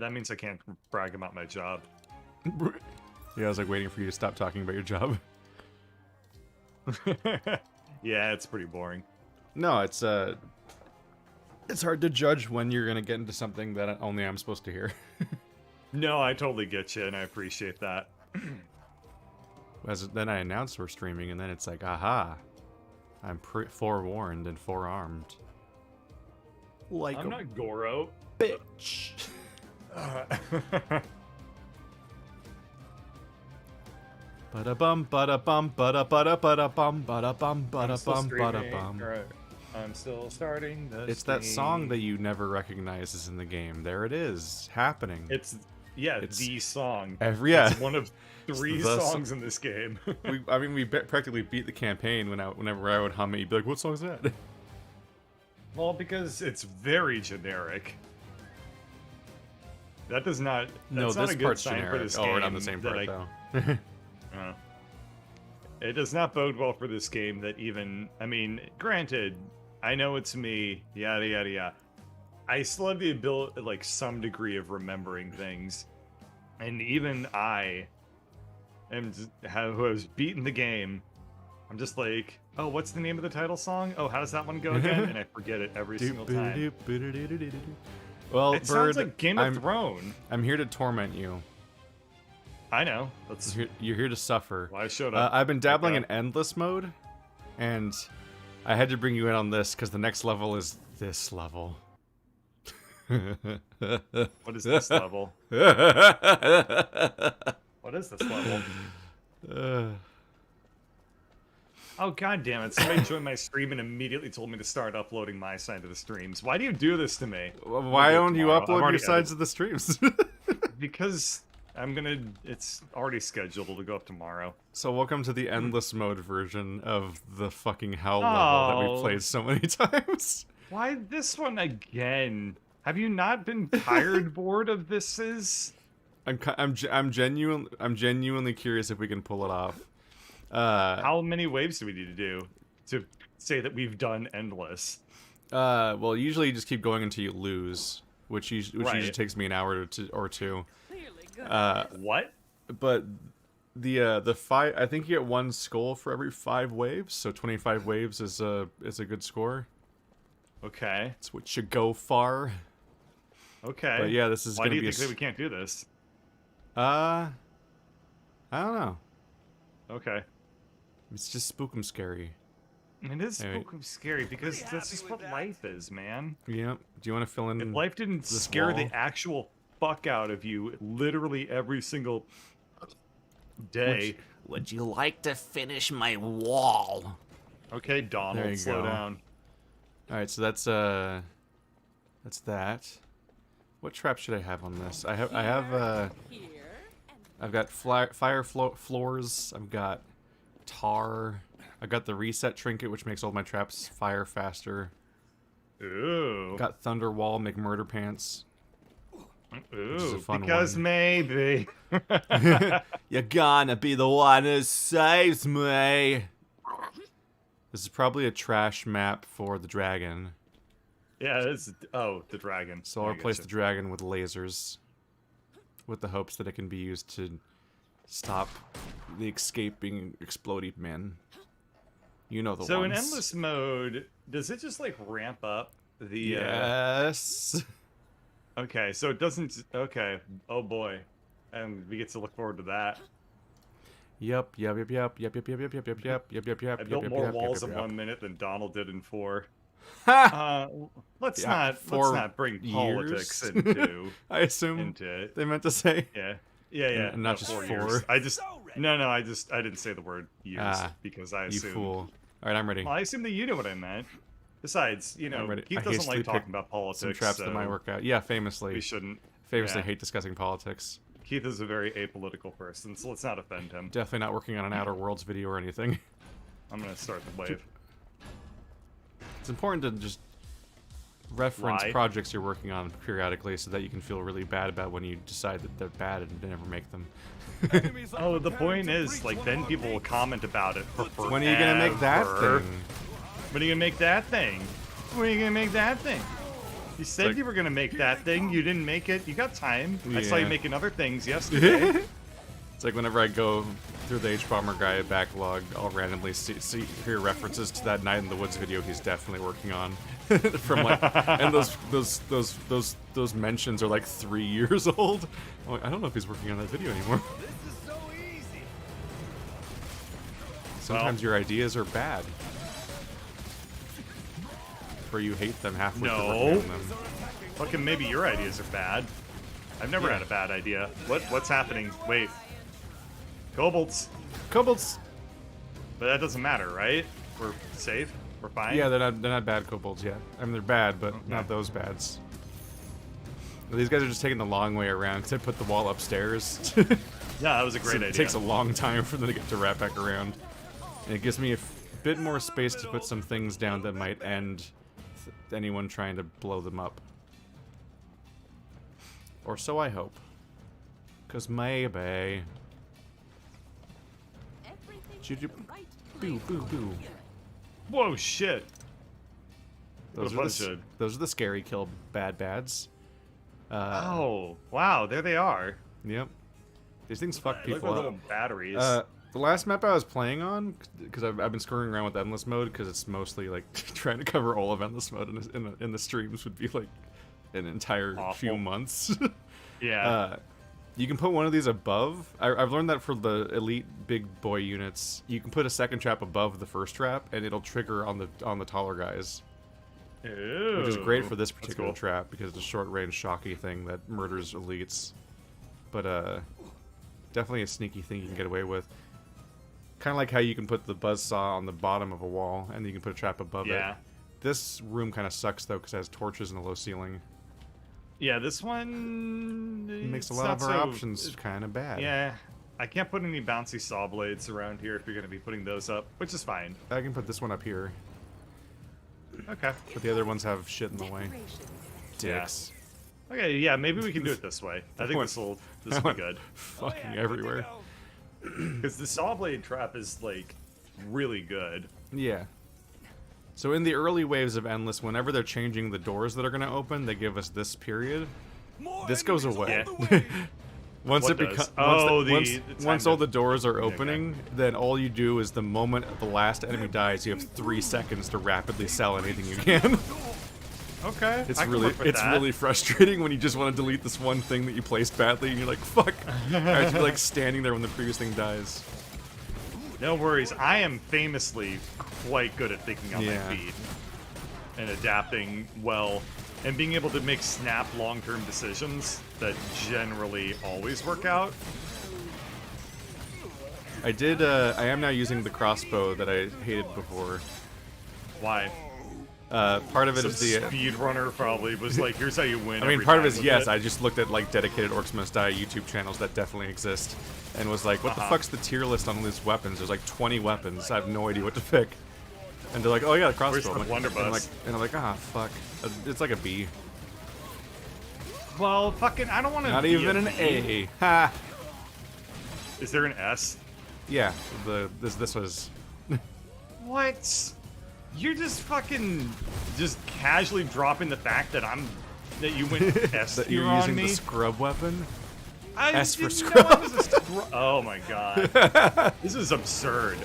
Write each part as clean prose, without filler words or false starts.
That means I can't brag about my job. Yeah, I was like waiting for you to stop talking about your job. Yeah, it's pretty boring. No, it's hard to judge when you're gonna get into something that only I'm supposed to hear. No, I totally get you, and I appreciate that. Then I announce we're streaming, and then it's like, aha, I'm forewarned and forearmed. Like I'm not Goro. bitch. Ba-da-bum, ba-da-bum, ba-da-ba-da, ba-da-bum, ba-da-bum, ba-da-bum, ba-da-bum. I'm still starting the It's that song that you never recognize is in the game. There it is, happening. It's the song. Yeah. It's one of 3 songs in this game. we practically beat the campaign whenever I would hum it. You'd be like, "What song is that?" Well, because it's very generic. That does not. That's not this a good part's sign generic. for this Oh, game. we're on the same part though. It does not bode well for this game that even. I mean, granted, I know it's me. Yada yada yada. I still have the ability, like some degree of remembering things, and even I who has beaten the game. I'm just like, oh, what's the name of the title song? Oh, how does that one go again? And I forget it every single time. Well, It sounds like Game of Thrones. I'm here to torment you. I know. You're here to suffer. Why I showed up. I've been dabbling in endless mode, and I had to bring you in on this because the next level is this level. What is this level? What is this level? Oh, god damn it. Somebody joined my stream and immediately told me to start uploading my side of the streams. Why do you do this to me? Why don't you upload your sides of the streams? Because it's already scheduled to go up tomorrow. So welcome to the endless mode version of the fucking hell level that we played so many times. Why this one again? Have you not been tired bored of this? I'm genuinely curious if we can pull it off. How many waves do we need to do to say that we've done endless? Well, usually you just keep going until you lose, which usually takes me an hour or two. What? But the 5, I think you get 1 skull for every 5 waves, so 25 waves is a good score. Okay. It's what should go far. Okay. But yeah, this is Why gonna do you be think that we can't do this? I don't know. Okay. It's just spookum scary. It is spookum scary because that's just what life is, man. Yeah. Do you want to fill in? If life didn't scare the actual fuck out of you literally every single day. Would you like to finish my wall? Okay, Donald, slow down. All right, so that's that. What trap should I have on this? I've got fire floors. I've got tar. I've got the reset trinket, which makes all my traps fire faster. Ooh. I've got thunder wall, make murder pants. Ooh, because maybe. You're gonna be the one who saves me. This is probably a trash map for the dragon. Yeah, it's the dragon. So I'll replace the dragon with lasers, with the hopes that it can be used to stop the escaping exploding men. You know the ones. So in endless mode, does it just like ramp up the? Yes. Okay, so it doesn't. Okay. Oh boy, and we get to look forward to that. Yep. I built more walls in 1 minute than Donald did in 4. Let's not bring politics into. I assume into it. They meant to say. Yeah. And not just 4. Years. I didn't say the word years because I assumed. You fool. All right, I'm ready. Well, I assume that you knew what I meant. Besides, Keith doesn't like talking about politics. Some traps that might work out. Yeah, famously. We shouldn't. Famously hate discussing politics. Keith is a very apolitical person, so let's not offend him. Definitely not working on an Outer Worlds video or anything. I'm gonna start the wave. It's important to just reference projects you're working on periodically so that you can feel really bad about when you decide that they're bad and never make them. Oh, the point is, like, then people will comment about it for forever. When are you gonna make that thing? When are you gonna make that thing? When are you gonna make that thing? You said like- you were gonna make that thing. You didn't make it. You got time. I saw you Yeah. making other things yesterday. It's like whenever I go through the H-Bomber guy backlog, I'll randomly hear references to that Night in the Woods video he's definitely working on. From like, and those mentions are like 3 years old. I'm like, I don't know if he's working on that video anymore. Sometimes your ideas are bad, or you hate them halfway through working No. on them. Fucking maybe your ideas are bad. I've never had a bad idea. What's happening? Wait. Kobolds. Kobolds. But that doesn't matter, right? We're safe. We're fine. Yeah, they're not bad kobolds yet. I mean, they're bad, but not those bads. These guys are just taking the long way around because I put the wall upstairs. Yeah, that was a great So idea. it takes a long time for them to get to wrap back around. And it gives me a bit more space to put some things down that might end anyone trying to blow them up. Or so I hope. Because maybe. Boo, boo, boo. Whoa, shit. Those What a are, those are the scary kill bads. Oh, wow, there they are. Yep. These things fuck Look people at up. little batteries. The last map I was playing on, because I've been screwing around with endless mode, because it's mostly like trying to cover all of endless mode in the streams would be like an entire few Awful. months. Yeah. You can put one of these above. I've learned that for the elite big boy units, you can put a second trap above the first trap, and it'll trigger on the taller guys, Ew. which is great for this That's particular cool. trap because it's a short range shocky thing that murders elites. But definitely a sneaky thing you can get away with. Kind of like how you can put the buzzsaw on the bottom of a wall, and you can put a trap above it. Yeah. This room kind of sucks though because it has torches and a low ceiling. Yeah, this one It makes a it's lot of not our so- options kind of bad. Yeah, I can't put any bouncy saw blades around here if you're going to be putting those up, which is fine. I can put this one up here, Okay. but the other ones have shit in the way. Dicks. Okay, yeah, maybe we can do it this way. I think this will be good. Fucking everywhere. Because the saw blade trap is like really good. Yeah. So in the early waves of Endless, whenever they're changing the doors that are going to open, they give us this period. This goes away. Once What it does? becomes Oh, the once time all to- the doors are opening, then all you do is the moment the last enemy dies, you have 3 seconds to rapidly sell anything you can. Okay. It's I can really work with that. really frustrating when you just want to delete this one thing that you placed badly and you're like, fuck. I have to be like standing there when the previous thing dies. No worries. I am famously quite good at thinking on Yeah. my feet and adapting well and being able to make snap long-term decisions that generally always work out. I am now using the crossbow that I hated before. Why? Part of it Some is the speedrunner probably was like, here's how you win. I mean, every part of time it is with yes. it. I just looked at like dedicated Orcs Must Die YouTube channels that definitely exist, and was like, "What the fuck's the tier list on all these weapons?" There's like 20 weapons. I have no idea what to pick. And they're like, "Oh yeah, the crossbow." Where's the I'm like- blunderbuss? and I'm like, "Ah, fuck." It's like a B. Well, fucking, I don't want to. Not even an A. Ha. Is there an S? Yeah. This was. What? You're just fucking just casually dropping the fact that you went S That tier you're on using me. the scrub weapon. I S for didn't know I scrub. was a oh my god. This is absurd.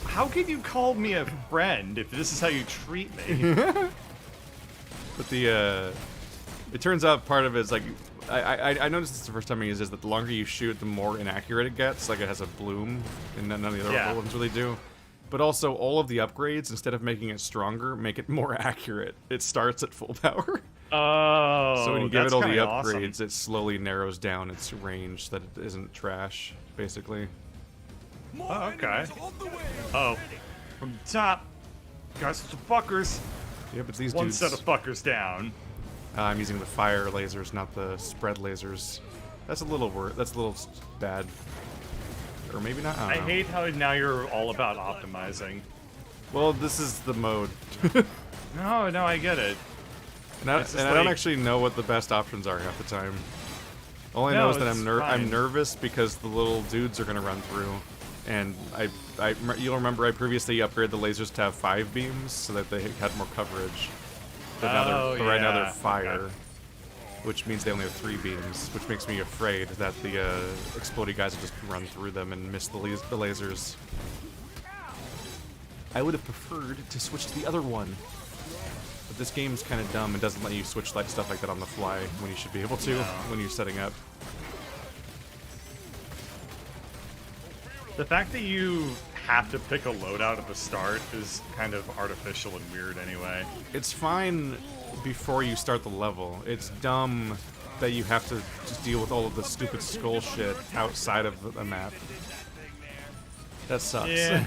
How can you call me a friend if this is how you treat me? But it turns out part of it is like, I noticed this the first time I used it, is that the longer you shoot, the more inaccurate it gets. Like it has a bloom, and none of the other Yeah. ones really do. But also, all of the upgrades, instead of making it stronger, make it more accurate. It starts at full power. Oh, So when you give that's it all the kinda upgrades, awesome. it slowly narrows down its range so that it isn't trash, basically. Oh, okay. Oh, from the top, got some fuckers. Yep, it's these One dudes. set of fuckers down. I'm using the fire lasers, not the spread lasers. That's a little bad. Or maybe not. I I don't know. hate how now you're all about optimizing. Well, this is the mode. No, I get it. And I It's just don't like- actually know what the best options are half the time. All I No, know is that it's I'm fine. nervous because the little dudes are gonna run through, and you'll remember I previously upgraded the lasers to have 5 beams so that they had more coverage. but right now they're yeah. fire, Okay. which means they only have 3 beams, which makes me afraid that the explodey guys will just run through them and miss the lasers. I would have preferred to switch to the other one, but this game's kind of dumb and doesn't let you switch like stuff like that on the fly when you should be able to when you're setting up. The fact that you have to pick a loadout at the start is kind of artificial and weird anyway. It's fine before you start the level. It's dumb that you have to just deal with all of the stupid skull shit outside of the map. That sucks. Yeah.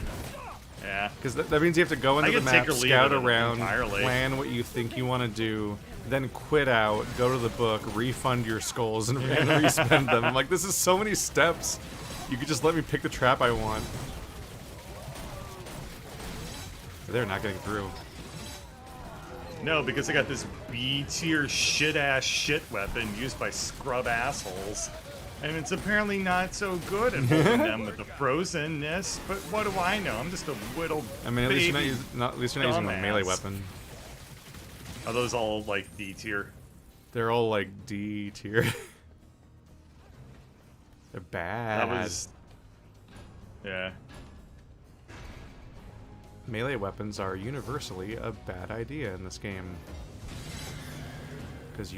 Yeah. Because that means you have to go into the can map, take or leave scout it around, entirely. plan what you think you want to do, then quit out, go to the book, refund your skulls, and respend them. I'm like, this is so many steps. You could just let me pick the trap I want. They're not getting through. No, because I got this B-tier shit-ass shit weapon used by scrub assholes. And it's apparently not so good at holding them with the frozenness, but what do I know? I'm just a little I mean, at least baby you're not, at least you're not using a melee dumbass. weapon. Are those all, like, D-tier? They're all like D tier. They're bad. That was... Yeah. Melee weapons are universally a bad idea in this game. Because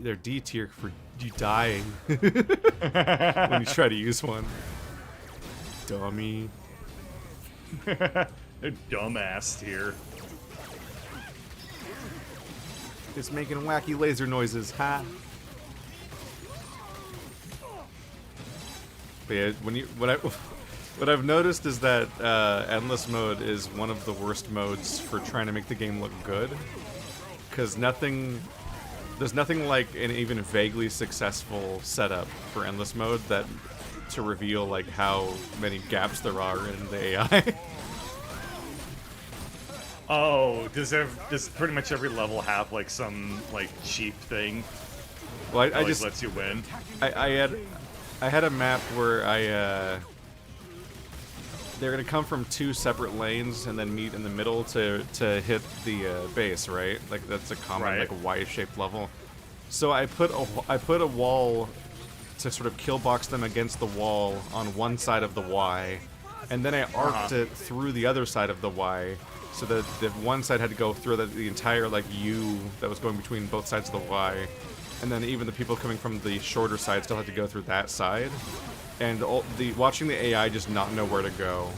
they're D tier for you dying when you try to use one. Dummy. They're dumbass tier. It's making wacky laser noises, ha! But yeah, what I've noticed is that endless mode is one of the worst modes for trying to make the game look good. Because there's nothing like an even vaguely successful setup for endless mode that to reveal like how many gaps there are in the AI. Oh, does pretty much every level have like some like cheap thing Well, that I like, just lets you win? I had a map where they're gonna come from 2 separate lanes and then meet in the middle to hit the base, right? Like that's a common Right. like Y-shaped level. So I put a wall to sort of kill box them against the wall on one side of the Y, and then I arced it through the other side of the Y, so that the one side had to go through the entire like U that was going between both sides of the Y, and then even the people coming from the shorter side still had to go through that side. And watching the AI just not know where to go,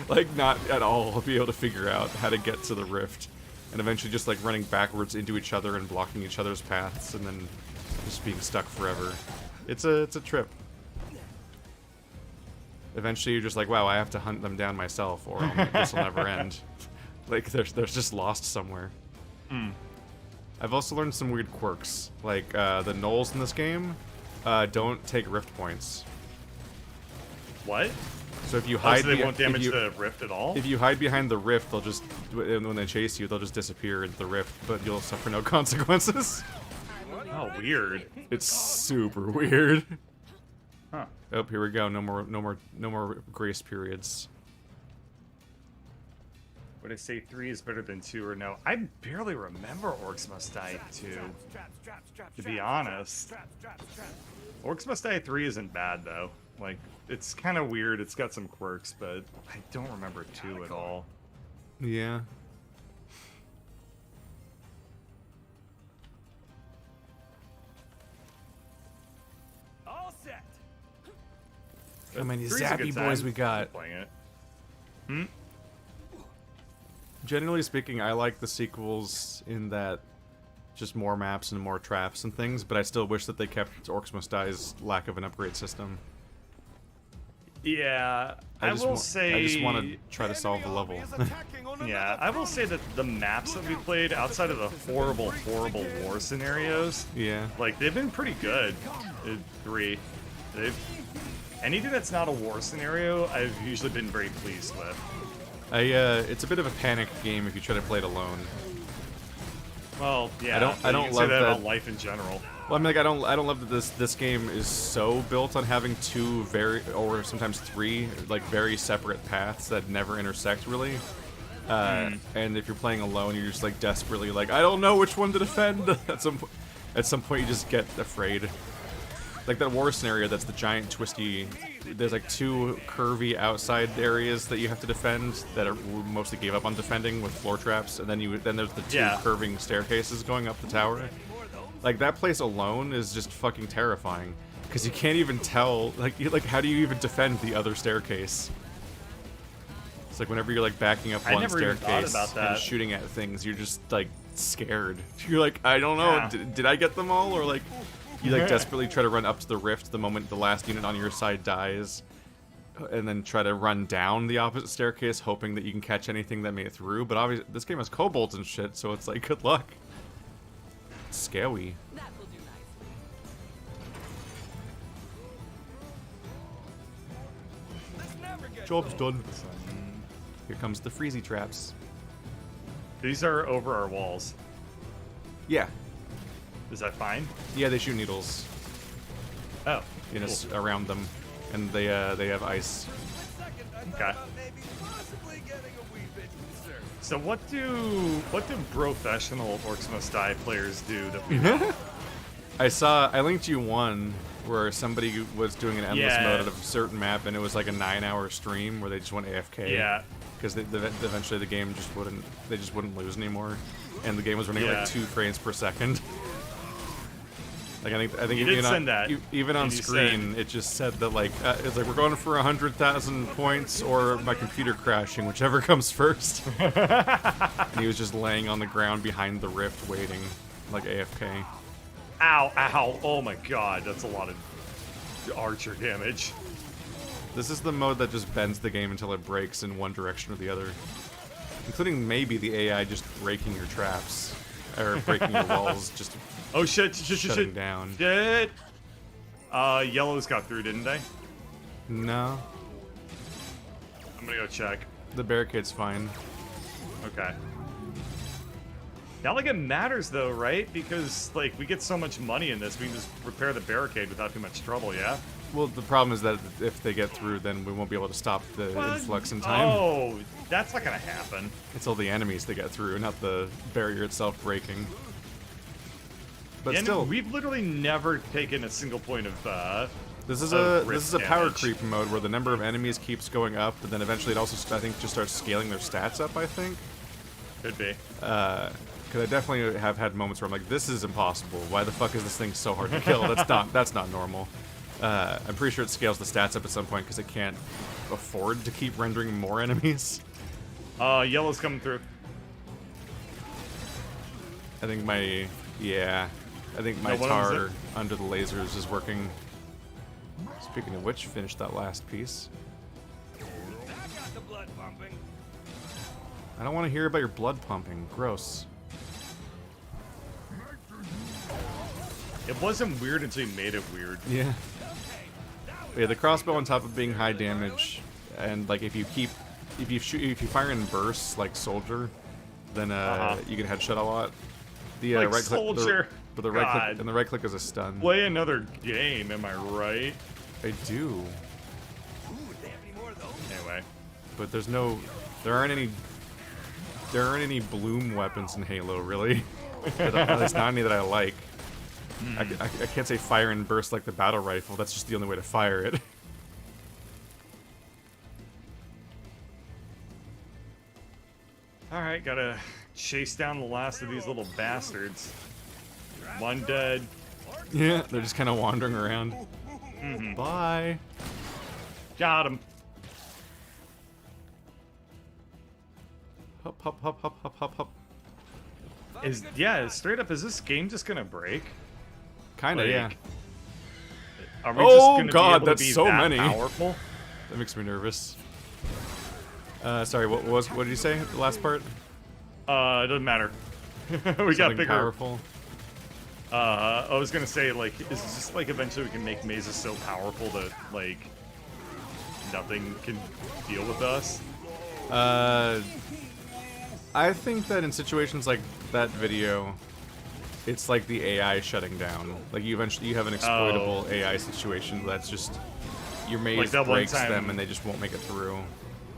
like not at all be able to figure out how to get to the rift, and eventually just like running backwards into each other and blocking each other's paths, and then just being stuck forever. It's a trip. Eventually you're just like, wow, I have to hunt them down myself, or this will never end. Like they're just lost somewhere. I've also learned some weird quirks, like the gnolls in this game don't take rift points. What? So if you Oh, hide, so they won't damage if you, the rift at all? if you hide behind the rift, they'll just when they chase you, they'll just disappear into the rift, but you'll suffer no consequences. Oh, weird. It's super weird. Huh. Oh, here we go. No more grace periods. Would I say 3 is better than 2 or no? I barely remember Orcs Must Die 2, to be honest. Orcs Must Die 3 isn't bad, though. Like, it's kind of weird. It's got some quirks, but I don't remember 2 at all. Yeah. All set. How many 3's a zappy good boys time. we got? Playing it. Generally speaking, I like the sequels in that just more maps and more traps and things, but I still wish that they kept Orcs Must Die's lack of an upgrade system. Yeah, I will say... I just want to try to solve the level. Yeah, I will say that the maps that we played, outside of the horrible, horrible war scenarios, Yeah. like, they've been pretty good in 3. Anything that's not a war scenario, I've usually been very pleased with. It's a bit of a panic game if you try to play it alone. Well, yeah, I don't but you can say love that that- about life in general. Well, I mean, like, I don't love that this game is so built on having 2 or sometimes 3, like, very separate paths that never intersect, really. And if you're playing alone, you're just like desperately like, I don't know which one to defend. At some point, you just get afraid. Like that war scenario, that's the giant twisty. There's like 2 curvy outside areas that you have to defend that are mostly gave up on defending with floor traps, and then there's the 2 curving staircases going up the tower. Like that place alone is just fucking terrifying because you can't even tell. Like how do you even defend the other staircase? It's like whenever you're like backing up one staircase and shooting at things, you're just like scared. You're like, I don't know, Yeah. did I get them all, or like. You like desperately try to run up to the rift the moment the last unit on your side dies, and then try to run down the opposite staircase, hoping that you can catch anything that made it through. But obviously, this game has kobolds and shit, so it's like good luck. It's scary. That will do nicely. This never gets Job's old. done. Here comes the freezy traps. These are over our walls. Yeah, Is that fine? yeah, they shoot needles, Oh, you know, cool. around them, and they have ice. Second, I thought Okay. about maybe possibly getting a wee bit concerned. So what do professional Orcs Must Die players do that we I linked you one where somebody was doing an endless Yeah. mode of a certain map, and it was like a 9-hour stream where they just went AFK. Yeah. Because eventually the game they just wouldn't lose anymore, and the game was running Yeah. like 2 frames per second. Like I think You even did on, send that. even on And you screen, it just said that like it's like we're going for 100,000 points or my computer crashing, whichever comes first. And he was just laying on the ground behind the rift, waiting, like AFK. Ow, ow, oh my god, that's a lot of archer damage. This is the mode that just bends the game until it breaks in one direction or the other. Including maybe the AI just breaking your traps. Or breaking your walls, just Oh shit, shutting down. Shit! Yellows got through, didn't they? No. I'm gonna go check. The barricade's fine. Okay. Not like it matters though, right? Because, like, we get so much money in this, we can just repair the barricade without too much trouble, yeah? Well, the problem is that if they get through, then we won't be able to stop the influx in time. Oh, that's not gonna happen. It's all the enemies that get through, not the barrier itself breaking. But And still, we've literally never taken a single point of, this is of a rift power damage. creep mode where the number of enemies keeps going up, but then eventually it also, I think, just starts scaling their stats up, I think. Could be. Because I definitely have had moments where I'm like, this is impossible. Why the fuck is this thing so hard to kill? That's not normal. I'm pretty sure it scales the stats up at some point because it can't afford to keep rendering more enemies. Yellow's coming through. I think my No, what was tar it? under the lasers is working. Speaking of which, finish that last piece. That got the blood pumping. I don't want to hear about your blood pumping. Gross. It wasn't weird until you made it weird. Yeah. Yeah, the crossbow on top of being high damage, and like if you fire in bursts like soldier, then you can headshot a lot. The Like right click, Soldier. but the right God. click and the right click is a stun. Play another game, am I right? I do, Ooh, they have any more of those? Anyway. but there aren't any bloom weapons in Halo really. At least not any that I like. I can't say fire and burst like the battle rifle. That's just the only way to fire it. Alright, gotta chase down the last of these little bastards. One dead. Yeah, they're just kind of wandering around. Bye. Got him. Hop, hop, hop, hop, hop, hop, hop. Straight up, is this game just gonna break? Kinda, Like, yeah. Are we Oh, just gonna God, be able that's to be so that many. powerful? That makes me nervous. Sorry, what did you say? The last part? It doesn't matter. we got Something bigger. powerful. I was gonna say, like, is it just like eventually we can make mazes so powerful that like nothing can deal with us? I think that in situations like that video, it's like the AI shutting down. Like you have an exploitable AI situation that's just your maze Like that one breaks time- them and they just won't make it through.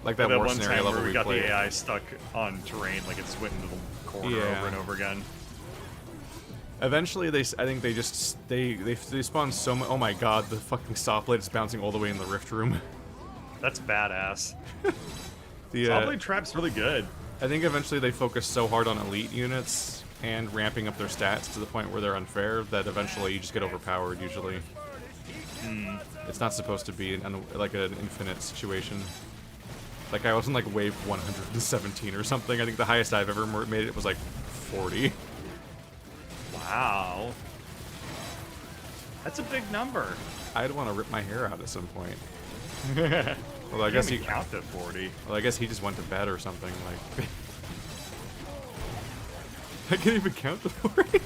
Like that that war one scenario time level where we got played. the AI stuck on terrain, like it just went into the corner Yeah. over and over again. Eventually, I think they just they spawn so much. Oh my god, the fucking stoplight is bouncing all the way in the rift room. That's badass. The Stoplight trap's really good. I think eventually they focus so hard on elite units and ramping up their stats to the point where they're unfair that eventually you just get overpowered. Usually, it's not supposed to be like an infinite situation. Like I was in like wave 117 or something. I think the highest I've ever made it was like 40. Wow. That's a big number. I'd want to rip my hair out at some point. I Well, I guess he. count to 40. Well, I guess he just went to bed or something. Like, I can't even count to 40. Do they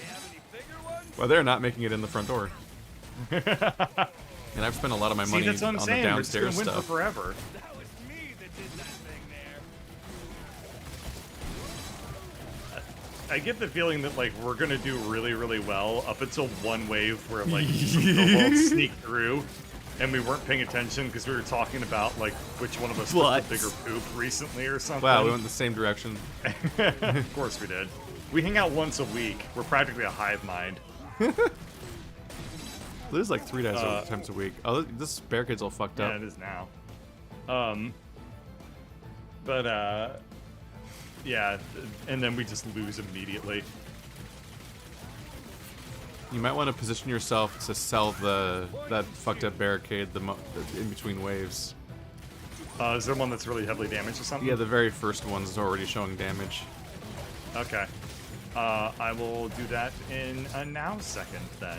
have any bigger ones? Well, they're not making it in the front door. And I've spent a lot of my See, money that's what I'm on the saying. We're just gonna downstairs win stuff. for forever. That was me that did that thing there. I get the feeling that like we're gonna do really, really well up until one wave where like the world sneaked through, and we weren't paying attention because we were talking about like which one of us took What? the bigger poop recently or something. Wow, we went in the same direction. Of course we did. We hang out once a week. We're practically a hive mind. There's like 3 times a week. Oh, this barricade's all fucked Yeah, up. it is now. Yeah, and then we just lose immediately. You might want to position yourself to sell that fucked up barricade in between waves. Is there one that's really heavily damaged or something? Yeah, the very first one's already showing damage. Okay. I will do that in a now second then.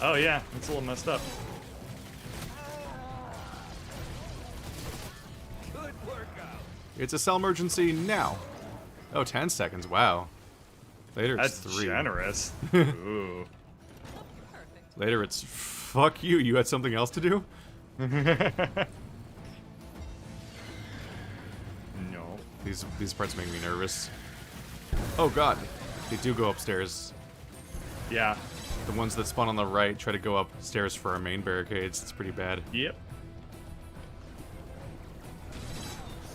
Oh yeah, it's a little messed up. Good workout. It's a cell emergency now. Oh, 10 seconds. Wow. Later it's That's 3. generous. Ooh. Later it's fuck you. You had something else to do? No. These parts make me nervous. Oh god. They do go upstairs. Yeah. The ones that spawn on the right try to go upstairs for our main barricades. It's pretty bad. Yep.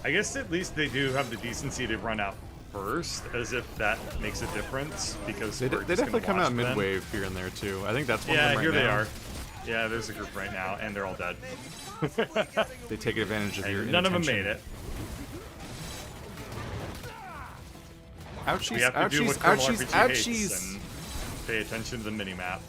I guess at least they do have the decency to run out first, as if that makes a difference, because They we're just definitely gonna come watch out them. mid-wave here and there too. I think that's one Yeah, of them right here they now. are. Yeah, there's a group right now, and they're all dead. They take advantage of your And none of them inattention. made it. Ouchies, We have to do ouchies, what Colonel ouchies, RPG ouchies. hates and pay attention to the mini-map.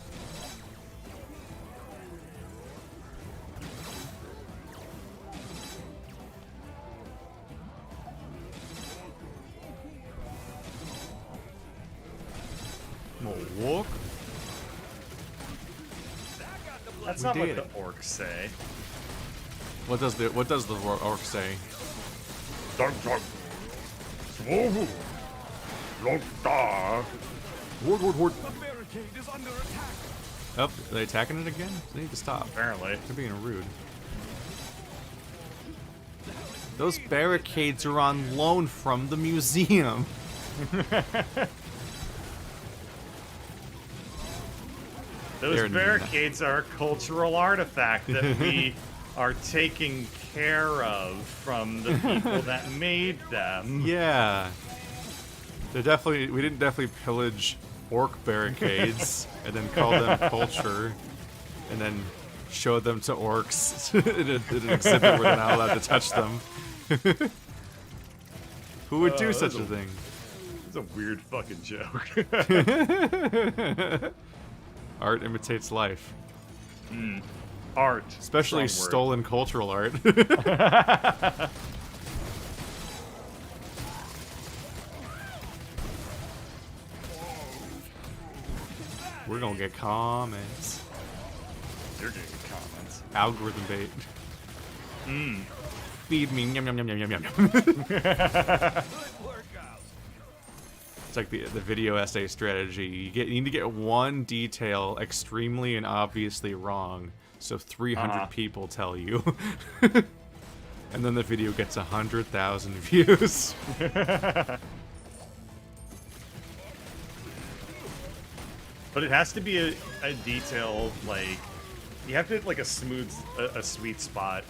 Walk. That's We not what did the it. orcs say. What does the orc say? Horde, horde, horde. The barricade is under attack. Oh, are they attacking it again? They need to stop. Apparently. They're being rude. Those barricades are on loan from the museum. Those They're barricades are a cultural artifact that we are taking care of from the people that made them. Yeah. They're definitely. We didn't definitely pillage orc barricades and then call them culture, and then show them to orcs in an exhibit where they're not allowed to touch them. Who would do that's such a- a thing? It's a weird fucking joke. Art imitates life, Art. especially strong word. stolen cultural art. We're gonna get comments. You're getting comments. Algorithm bait. Feed me. Yum, yum, yum, yum, yum, yum. Good workout. It's like the video essay strategy. You need to get one detail extremely and obviously wrong, so 300 people tell you, and then the video gets 100,000 views. but it has to be a detail, like, you have to hit like a sweet spot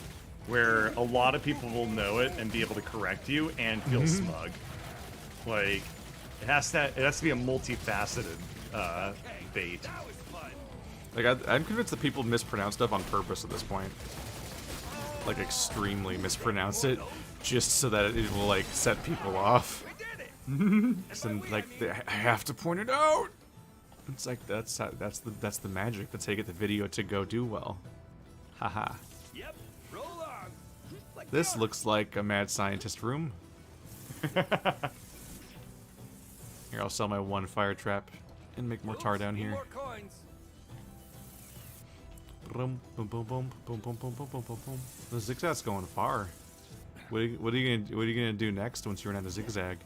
where a lot of people will know it and be able to correct you and feel smug. Like, it has to be a multifaceted bait. Like, I'm convinced that people mispronounce stuff on purpose at this point. Like, extremely mispronounce it, just so that it will, like, set people off. And, like, I have to point it out! It's like, that's the magic. That's how you get the video to go do well. Haha. Yep, roll on. Like This that. looks like a mad scientist room. Here, I'll sell my one fire trap and make more tar down Oops, here. More coins. Boom, boom, boom, boom, boom, boom, boom, boom, boom, boom, boom. The zigzag's going far. What are you gonna do next once you run out of zigzag?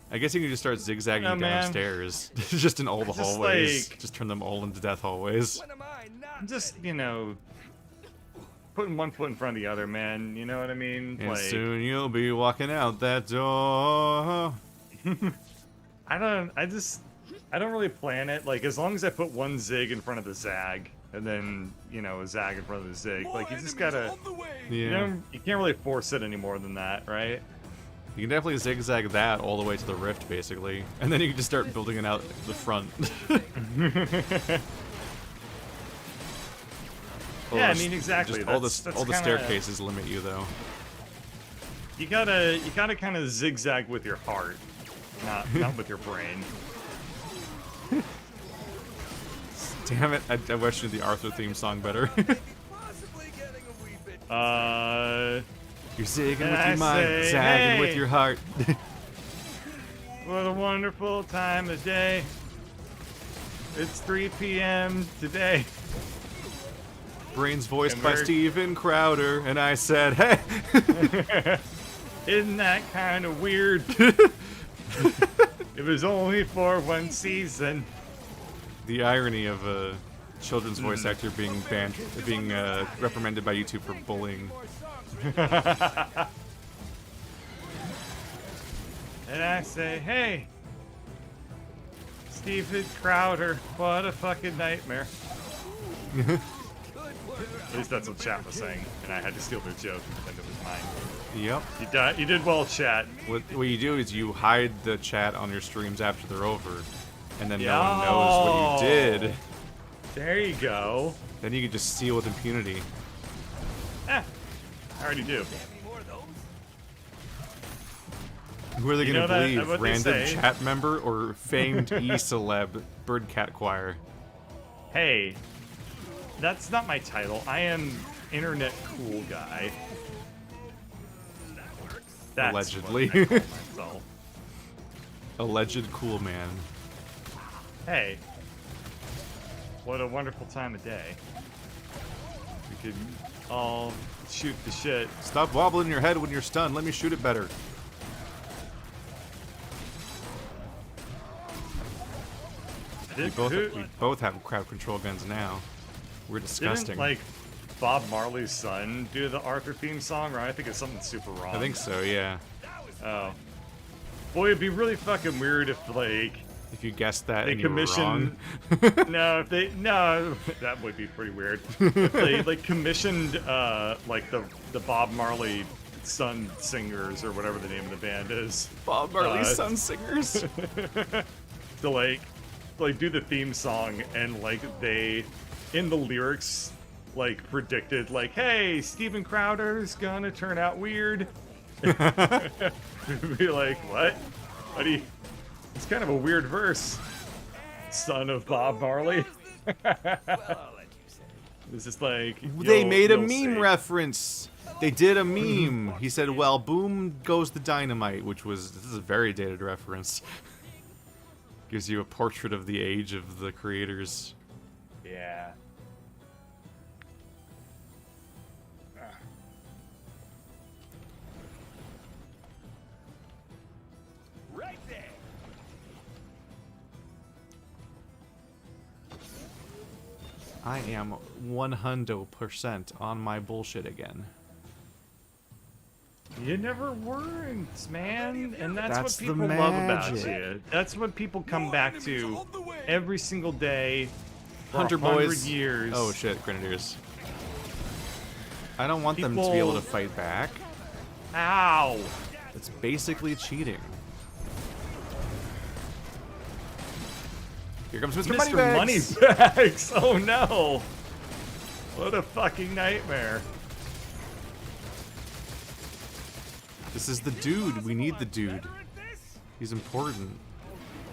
I guess you can just start zigzagging Oh, man. downstairs, just in all the Just, hallways. like- Just turn them all into death hallways. When am I not Just, you know, putting one foot in front of the other, man. You know what I mean? And Like, soon you'll be walking out that door. I don't really plan it. Like, as long as I put one zig in front of the zag, and then, you know, a zag in front of the zig, More like, you just enemies gotta, on the way. Yeah. you know, you can't really force it any more than that, right? You can definitely zigzag that all the way to the rift, basically. And then you can just start building it out the front. Yeah, I mean, exactly. Just all That's the kinda- staircases limit you, though. You gotta kind of zigzag with your heart, not with your brain. Damn it, I wish you knew the Arthur theme song better. Possibly getting a wee bit. You're zigging And with I your mind, say, zagging with hey. your heart. What a wonderful time of day. It's 3 p.m. today. Brains voiced And by we're- Steven Crowder, and I said, hey! Isn't that kind of weird? It was only for one season. The irony of a children's voice actor being reprimanded by YouTube for bullying. And I say, hey, Steven Crowder, what a fucking nightmare. At least that's what chat was saying, and I had to steal their joke and pretend it was mine. Yep. You did well, chat. What you do is you hide the chat on your streams after they're over, and then no one Yo. knows what you did. There you go. Then you can just steal with impunity. I already do. Any more of those? Who are they You going know to that- believe? what they Random say. chat member or famed e-celeb Birdcat Choir? Hey, that's not my title. I am internet cool guy. That's Allegedly. what I call myself. Alleged cool man. Hey, what a wonderful time of day. We could all shoot the shit. Stop wobbling your head when you're stunned. Let me shoot it better. We both have crowd control guns now. We're disgusting. Didn't, like, Bob Marley's son do the Arthur theme song, right? I think it's something super wrong. I think so, yeah. Oh. Boy, it'd be really fucking weird if, like, If you guessed that they and you were wrong. commissioned... no, that would be pretty weird. If they, like, commissioned, like, the Bob Marley son singers, or whatever the name of the band is, Bob Marley's Uh, Sun Singers. to, like, do the theme song, and, like, they, in the lyrics, like, predicted, like, hey, Steven Crowder's gonna turn out weird. Be like, what? What do you... It's kind of a weird verse. Son of Bob Marley. Well, I'll let you say. It's just like... They you'll- made a you'll meme see. reference. They did a meme. He said, well, boom goes the dynamite, which was... This is a very dated reference. Gives you a portrait of the age of the creators. Yeah. Right there. I am 100% on my bullshit again. You never weren't, man. And that's That's what the people love about magic. you. That's what people come More back enemies to on the way. every single day for Hunter 100 boys. years. Oh shit, grenadiers. I don't want them to be able to People- fight back. Ow! It's basically cheating. Here comes Mr. Mr. Moneybags. Moneybags! Oh no! What a fucking nightmare. This is the dude. We need the dude. He's important.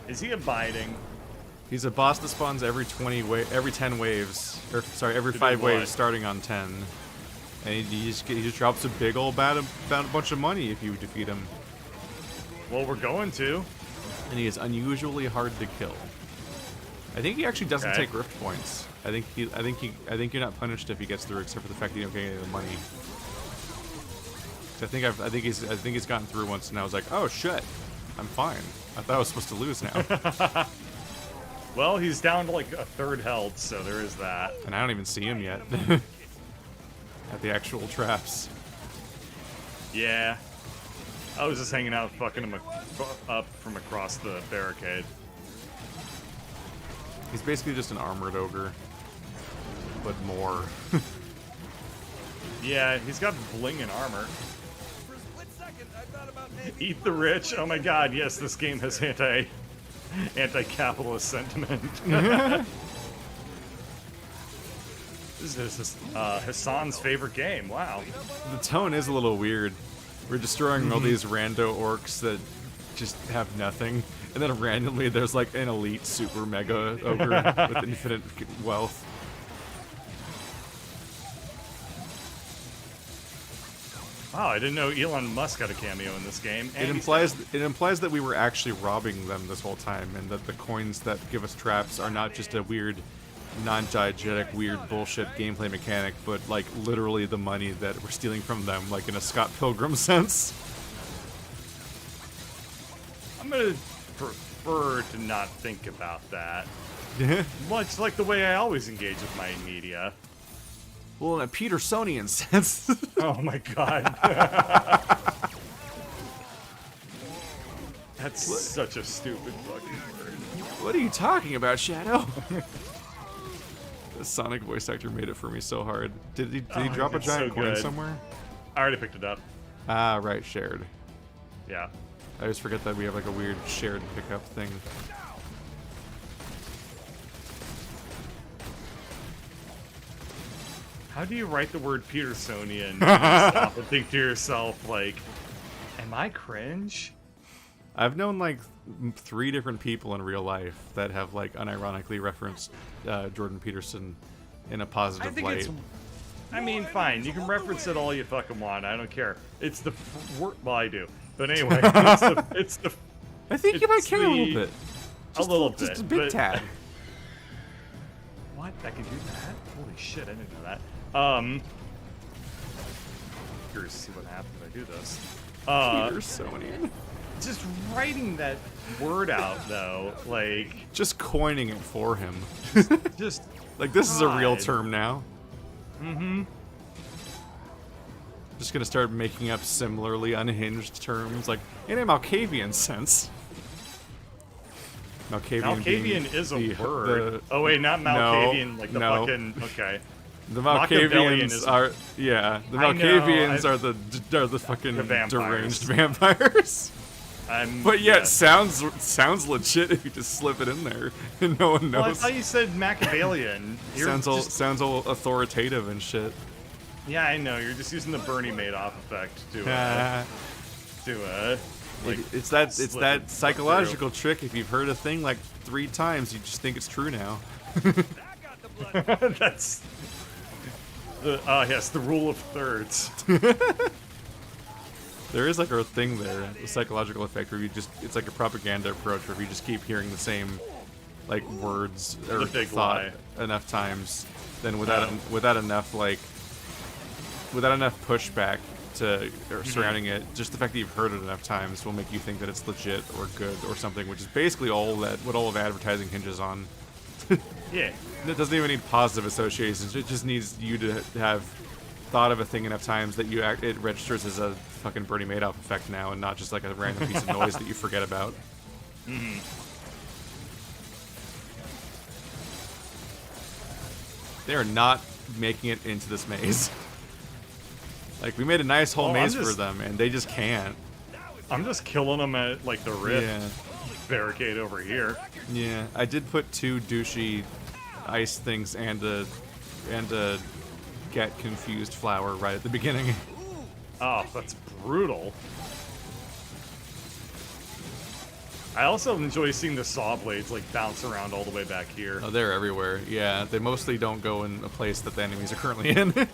Is he abiding? He's a boss that spawns every 10 waves, or sorry, every To do 5 what? waves starting on 10. And he just drops a big old bunch of money if you defeat him. Well, we're going to. And he is unusually hard to kill. I think he actually doesn't Okay. take rift points. I think you're not punished if he gets through, except for the fact that you don't get any of the money. 'Cause I think he's gotten through once, and I was like, oh shit, I'm fine. I thought I was supposed to lose now, Well, he's down to like a third health, so there is that. and I don't even see him yet. At the actual traps. Yeah. I was just hanging out, fucking him up from across the barricade. He's basically just an armored ogre, but more. Yeah, he's got bling and armor. For a split second, I thought about maybe Eat the rich. Oh my god, yes, this game has anti-capitalist sentiment. This is Hassan's favorite game. Wow. The tone is a little weird. We're destroying all these rando orcs that just have nothing, and then randomly there's like an elite super mega ogre with infinite wealth. Wow, I didn't know Elon Musk had a cameo in this game. It And implies that we were actually robbing them this whole time, and that the coins that give us traps are not just a weird, non-diegetic, weird bullshit gameplay mechanic, but like literally the money that we're stealing from them, like in a Scott Pilgrim sense. I'm gonna prefer to not think about that. Much like the way I always engage with my media. Well, in a Petersonian sense. Oh my god. That's such a stupid fucking word. What are you talking about, Shadow? The Sonic voice actor made it for me so hard. Did he Oh, drop a it's giant so coin good. somewhere? I already picked it up. Ah, right, shared. Yeah. I always forget that we have like a weird shared pickup thing. How do you write the word Petersonian to yourself and think to yourself, like, am I cringe? I've known like 3 different people in real life that have like unironically referenced Jordan Peterson in a I positive think light. it's. I mean, fine. You can reference it all you fucking want. I don't care. It's the word. Well, I do. But anyway, it's the I think you might it's care a little the- bit. a little Just bit, a big but- tad. What? I can do that? Holy shit! I didn't know that. Curious to see what happens if I do this. Petersonian. Just writing that word out though, like, Just coining it for him. just Like this is a real God. term now. Mm-hmm. Just gonna start making up similarly unhinged terms, like in a Malkavian sense. Malkavian, being Malkavian is a the- word. the- Oh wait, not No, Malkavian, like the no. fucking. Okay. The Machiavellian is- Malkavians are the I know, Malkavians I- are the fucking The vampires. deranged vampires. But yet yes. sounds legit if you just slip it in there and no one Well, I knows. thought you said Machiavellian. You're just- sounds all authoritative and shit. Yeah, I know. You're just using the Bernie Madoff effect to like. It's that slip that it psychological trick. If you've heard a thing like 3 times, you just think it's true now. that got the blood. That's the yes, the rule of thirds. There is like a thing there, a psychological effect where it's like a propaganda approach where if you just keep hearing the same like words or The big thought lie. enough times, then without enough pushback to or surrounding it, just the fact that you've heard it enough times will make you think that it's legit or good or something, which is basically what all of advertising hinges on. Yeah. It doesn't even need positive associations. It just needs you to have thought of a thing enough times that it registers as a fucking Bernie Madoff effect now, and not just like a random piece of noise that you forget about. They are not making it into this maze. Like, we made a nice whole Oh, maze for them, and they just can't. I'm just killing them at like the rift Yeah. barricade over here. Yeah, I did put 2 douchey ice things and a get confused flower right at the beginning. Oh, that's brutal. I also enjoy seeing the saw blades like bounce around all the way back here. Oh, they're everywhere. Yeah, they mostly don't go in a place that the enemies are currently in. But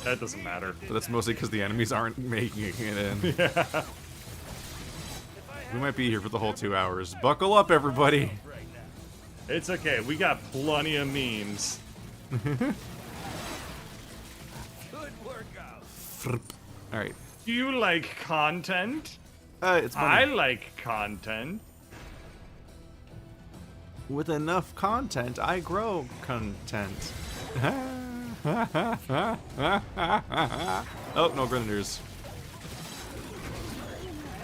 That doesn't matter. that's mostly because the enemies aren't making it in. Yeah. We might be here for the whole 2 hours. Buckle up, everybody. It's okay. We got plenty of memes. Good workout. All right. Do you like content? It's I funny. like content. With enough content, I grow content. Oh, no grenadiers.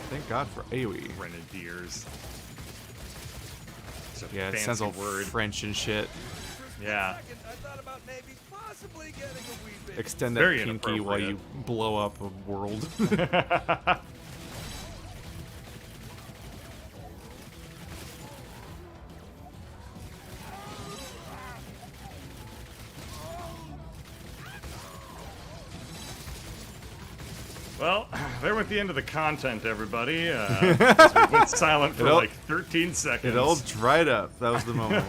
Thank God for AoE. Grenadiers. It's a Yeah, it fancy sounds all word. French and shit. Yeah. Second, I thought about maybe possibly getting a wee bit. Extend Very that pinky while you blow up a world. Well, there went the end of the content, everybody. As we went silent for It all- like 13 seconds. It all dried up. That was the moment.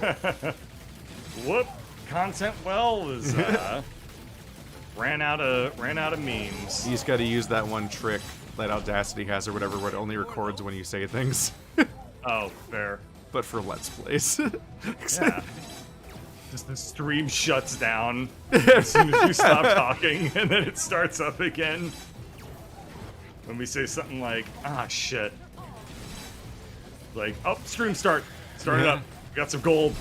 Whoop! Content well is ran out of memes. You just got to use that one trick that Audacity has or whatever, where it only records when you say things. Oh, fair. But for Let's Plays. Yeah. Just the stream shuts down as soon as you stop talking, and then it starts up again. When we say something like, ah, shit. Like, oh, stream start. Start it up. Got some gold.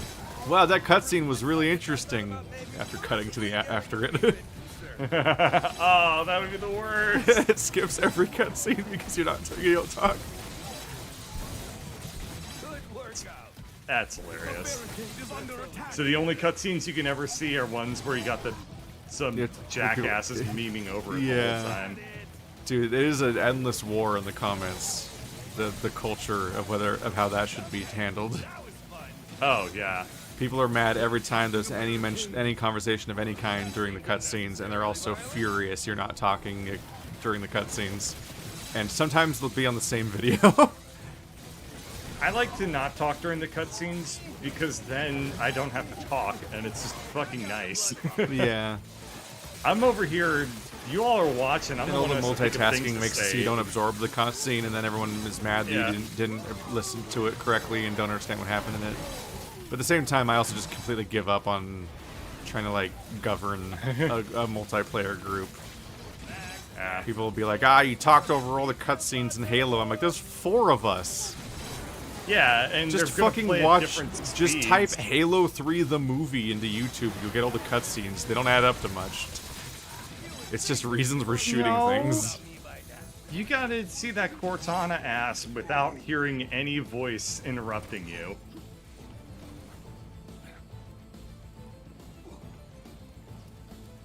Wow, that cutscene was really interesting. After cutting to the after it, Oh, that would be the worst. it skips every cutscene because you don't talk. Good workout. That's hilarious. So the only cutscenes you can ever see are ones where you got some Yeah, jackasses memeing over it the Yeah. whole time. Dude, it is an endless war in the comments. The culture of how that should be handled. Oh yeah. People are mad every time there's any conversation of any kind during the cutscenes, and they're also furious you're not talking during the cutscenes. And sometimes they'll be on the same video. I like to not talk during the cutscenes because then I don't have to talk, and it's just fucking nice. Yeah. I'm over here. You all are watching. I'm And the all one the who has to think of things multitasking to makes it so say. you don't absorb the cutscene, and then everyone is mad that Yeah. you didn't listen to it correctly and don't understand what happened in it. But at the same time, I also just completely give up on trying to like govern a multiplayer group. Ah, People will be like, you talked over all the cutscenes in Halo. I'm like, there's 4 of us. yeah, and Just they're gonna fucking play at watch. different Just type speeds. Halo 3 the movie into YouTube. You'll get all the cutscenes. They don't add up to much. It's just reasons we're shooting No. things. You gotta see that Cortana ass without hearing any voice interrupting you.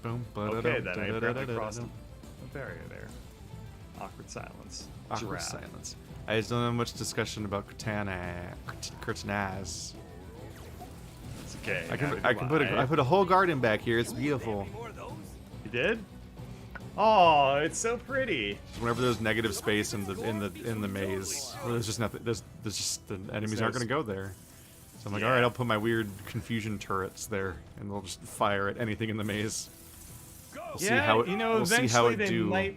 Okay, then I apparently crossed a barrier there. Awkward silence. Awkward Giraffe. silence. I just don't have much discussion about Cortana's. It's okay. I put a whole garden back here. It's beautiful. More of those? You did? Oh, it's so pretty. Whenever there's negative space in the maze, where there's just nothing. There's just the enemies aren't going to go there. So I'm like, Yeah. all right, I'll put my weird confusion turrets there, and they'll just fire at anything in the maze. We'll see how it, you know, we'll see eventually how it they do.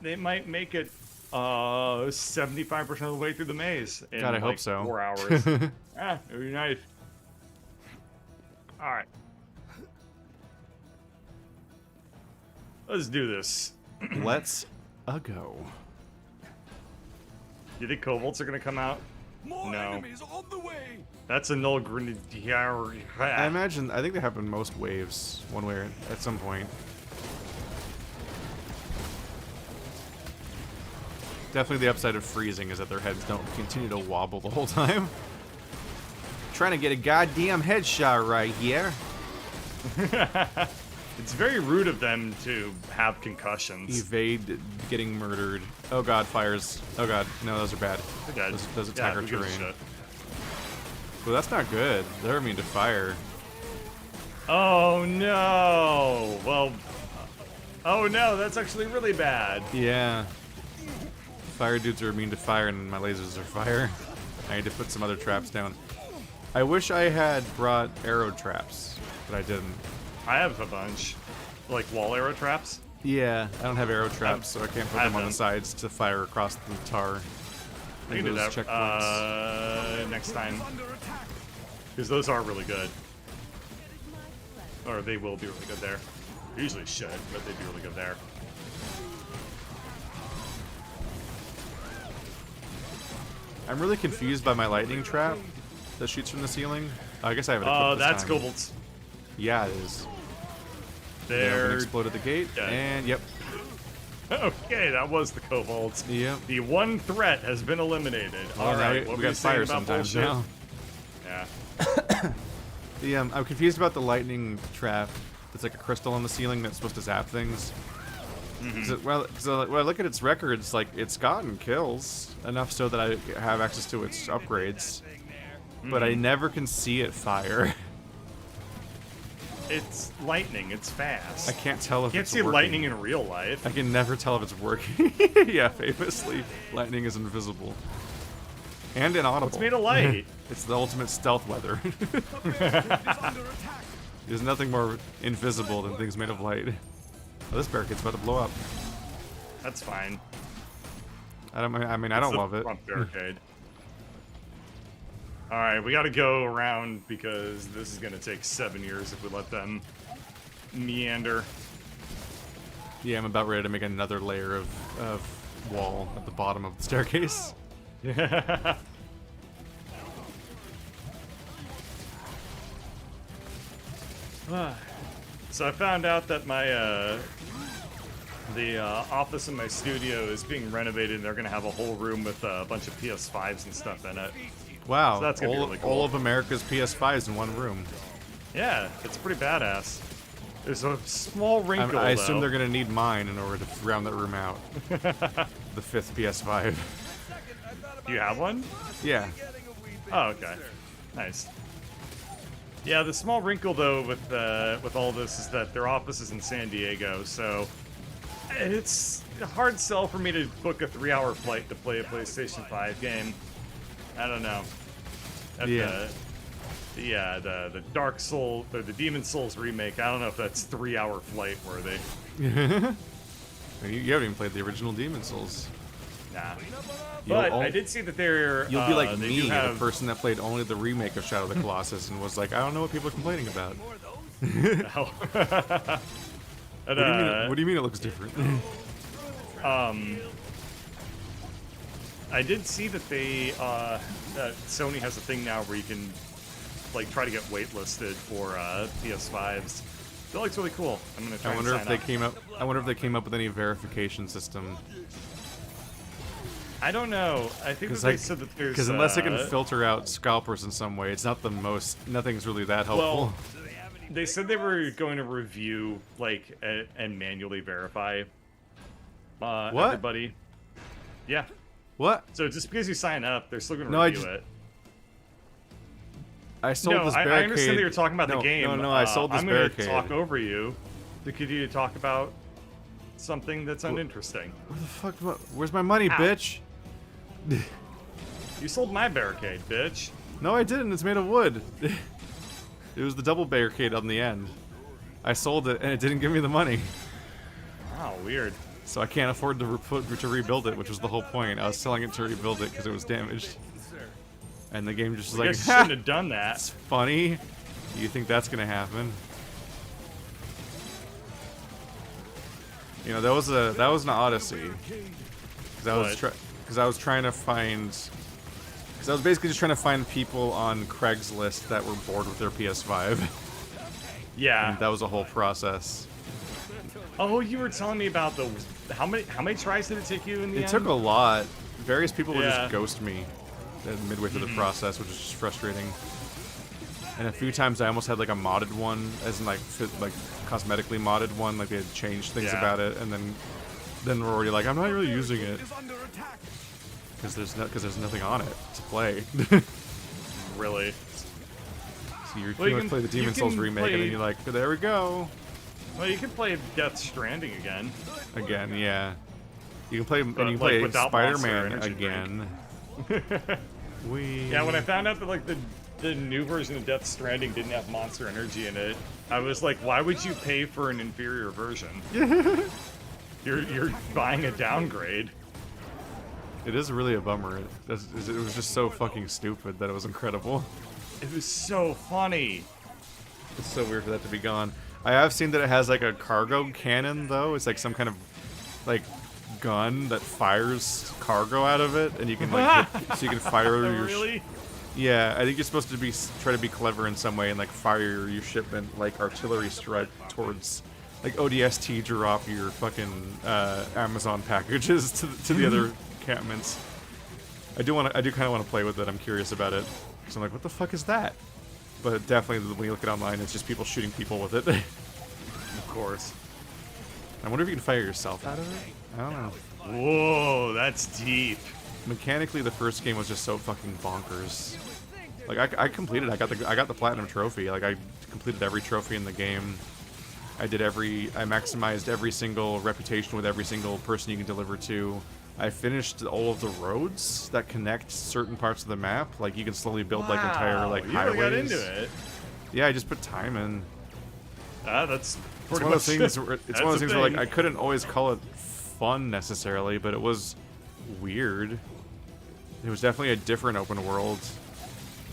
they might make it 75% of the way through the maze in God, I like hope so. 4 hours. It'd be nice. All right. Let's do this. Let's go. You think kobolds are gonna come out? More No. enemies on the way. That's a null grenadier. I think they happen most waves, one way or at some point. Definitely the upside of freezing is that their heads don't continue to wobble the whole time. Trying to get a goddamn headshot right here. It's very rude of them to have concussions. Evade getting murdered. Oh god, fires. Oh god, no, those are bad. They're dead. Those attack our who gives a terrain. shit? Well, that's not good. They're immune to fire. Oh no! Well, oh no, that's actually really bad. Yeah. Fire dudes are immune to fire, and my lasers are fire. I need to put some other traps down. I wish I had brought arrow traps, but I didn't. I have a bunch, like wall arrow traps. Yeah, I don't have arrow traps, so I can't put I them on the haven't. sides to fire across the tar. I can do Those that checkpoints. next time, because those are really good, or they will be really good there. They usually should, but they'd be really good there. I'm really confused by my lightning trap that shoots from the ceiling. I guess I have it equipped Oh, this that's time. Kobolds. Yeah, it is. They They're exploded the gate, dead. and yep. okay. That was the Kobolds. Yep. The one threat has been eliminated. Well, All now right, we what were got you saying fire about sometimes bullshit? now. Yeah. I'm confused about the lightning trap. It's like a crystal on the ceiling that's supposed to zap things. Because when I look at its records, like it's gotten kills enough so that I have access to its upgrades, but I never can see it fire. It's lightning. It's fast. I can't tell if Can't it's see working. lightning in real life. I can never tell if it's working. Yeah, famously, lightning is invisible and inaudible. It's made of light. It's the ultimate stealth weather. There's nothing more invisible than things made of light. Oh, this barricade's about to blow up. That's fine. I don't It's the love it. front barricade. All right, we got to go around because this is going to take 7 years if we let them meander. Yeah, I'm about ready to make another layer of wall at the bottom of the staircase. So I found out that my the office in my studio is being renovated, and they're going to have a whole room with a bunch of PS5s and stuff in it. Wow, So that's gonna be really cool. all of America's PS5s in one room. Yeah, it's pretty badass. There's a small wrinkle, I assume though. they're gonna need mine in order to round that room out. The 5th PS5. Do you have one? Yeah. Oh, okay. Nice. Yeah, the small wrinkle though with all this is that their office is in San Diego, so it's a hard sell for me to book a 3-hour flight to play a PlayStation 5 game. I don't know. Yeah. The Dark Soul, or the Demon Souls remake. I don't know if that's 3-hour flight worthy. You haven't even played the original Demon Souls. Nah. You'll But al- I did see that they're. You'll be like they me, do have, the person that played only the remake of Shadow of the Colossus and was like, I don't know what people are complaining about. Oh. And, What do you mean it looks different? I did see that that Sony has a thing now where you can like try to get waitlisted for PS5s. That looks really cool. I'm gonna try I wonder and if sign they up. came up. I wonder if they came up with any verification system. I don't know. I think that they said that there's Because unless they can uh, filter out scalpers in some way, it's not the most. Nothing's really that helpful. Well, they said they were going to review like and manually verify What? everybody. Yeah. What? So just because you sign up, they're still going to No, I review just- it. I sold No, this I barricade. understand that you're talking about no, the game. No, I sold this I'm barricade. going to talk over you to continue to talk about something that's uninteresting. Where the fuck? Where's my money, Ow. bitch? You sold my barricade, bitch. No, I didn't. It's made of wood. It was the double barricade on the end. I sold it, and it didn't give me the money. Wow, weird. So I can't afford to rebuild it, which was the whole point. I was selling it to rebuild it because it was damaged. And the game just was I like, guess you shouldn't have done that. That's funny. You think that's gonna happen? You know, that was an odyssey. Because I was trying to find. Because I was basically just trying to find people on Craigslist that were bored with their PS5. Yeah. And that was a whole process. Oh, you were telling me about the how many tries did it take you in the It end? took a lot. Various people would Yeah. just ghost me midway through the process, which is just frustrating. And a few times I almost had like a modded one, as in like like cosmetically modded one, like they had changed things Yeah. about it, and then we're already like, I'm not really using it Is under attack. because there's nothing on it to play. Really. So you're Well, you gonna can- play the you Demon Souls can remake, and play- then you're like, there we go. Well, you could play Death Stranding again. Again, yeah. You can play, and But, you can like, play without Monster Spider-Man Energy again. Yeah, when I found out that like the new version of Death Stranding didn't have Monster Energy in it, I was like, why would you pay for an inferior version? You're buying a downgrade. It is really a bummer. It was just so fucking stupid that it was incredible. It was so funny. It's so weird for that to be gone. I have seen that it has like a cargo cannon though. It's like some kind of like gun that fires cargo out of it, and you can like so you can fire your Really? yeah. I think you're supposed to be try to be clever in some way and like fire your shipment like artillery strike towards like ODST drop your fucking Amazon packages to the other encampments. I do kind of want to play with it. I'm curious about it because I'm like, what the fuck is that? But definitely, when you look at online, it's just people shooting people with it. Of course. I wonder if you can fire yourself out of it? I don't know. Whoa, that's deep. Mechanically, the first game was just so fucking bonkers. Like, I completed, I got the platinum trophy. Like, I completed every trophy in the game. I maximized every single reputation with every single person you can deliver to. I finished all of the roads that connect certain parts of the map. Like, you can slowly build, like, entire, like, you highways. really got into it. Yeah, I just put time in. That's It's pretty one of those much things where that's one of those a things where like thing. I couldn't always call it fun necessarily, but it was weird. It was definitely a different open world.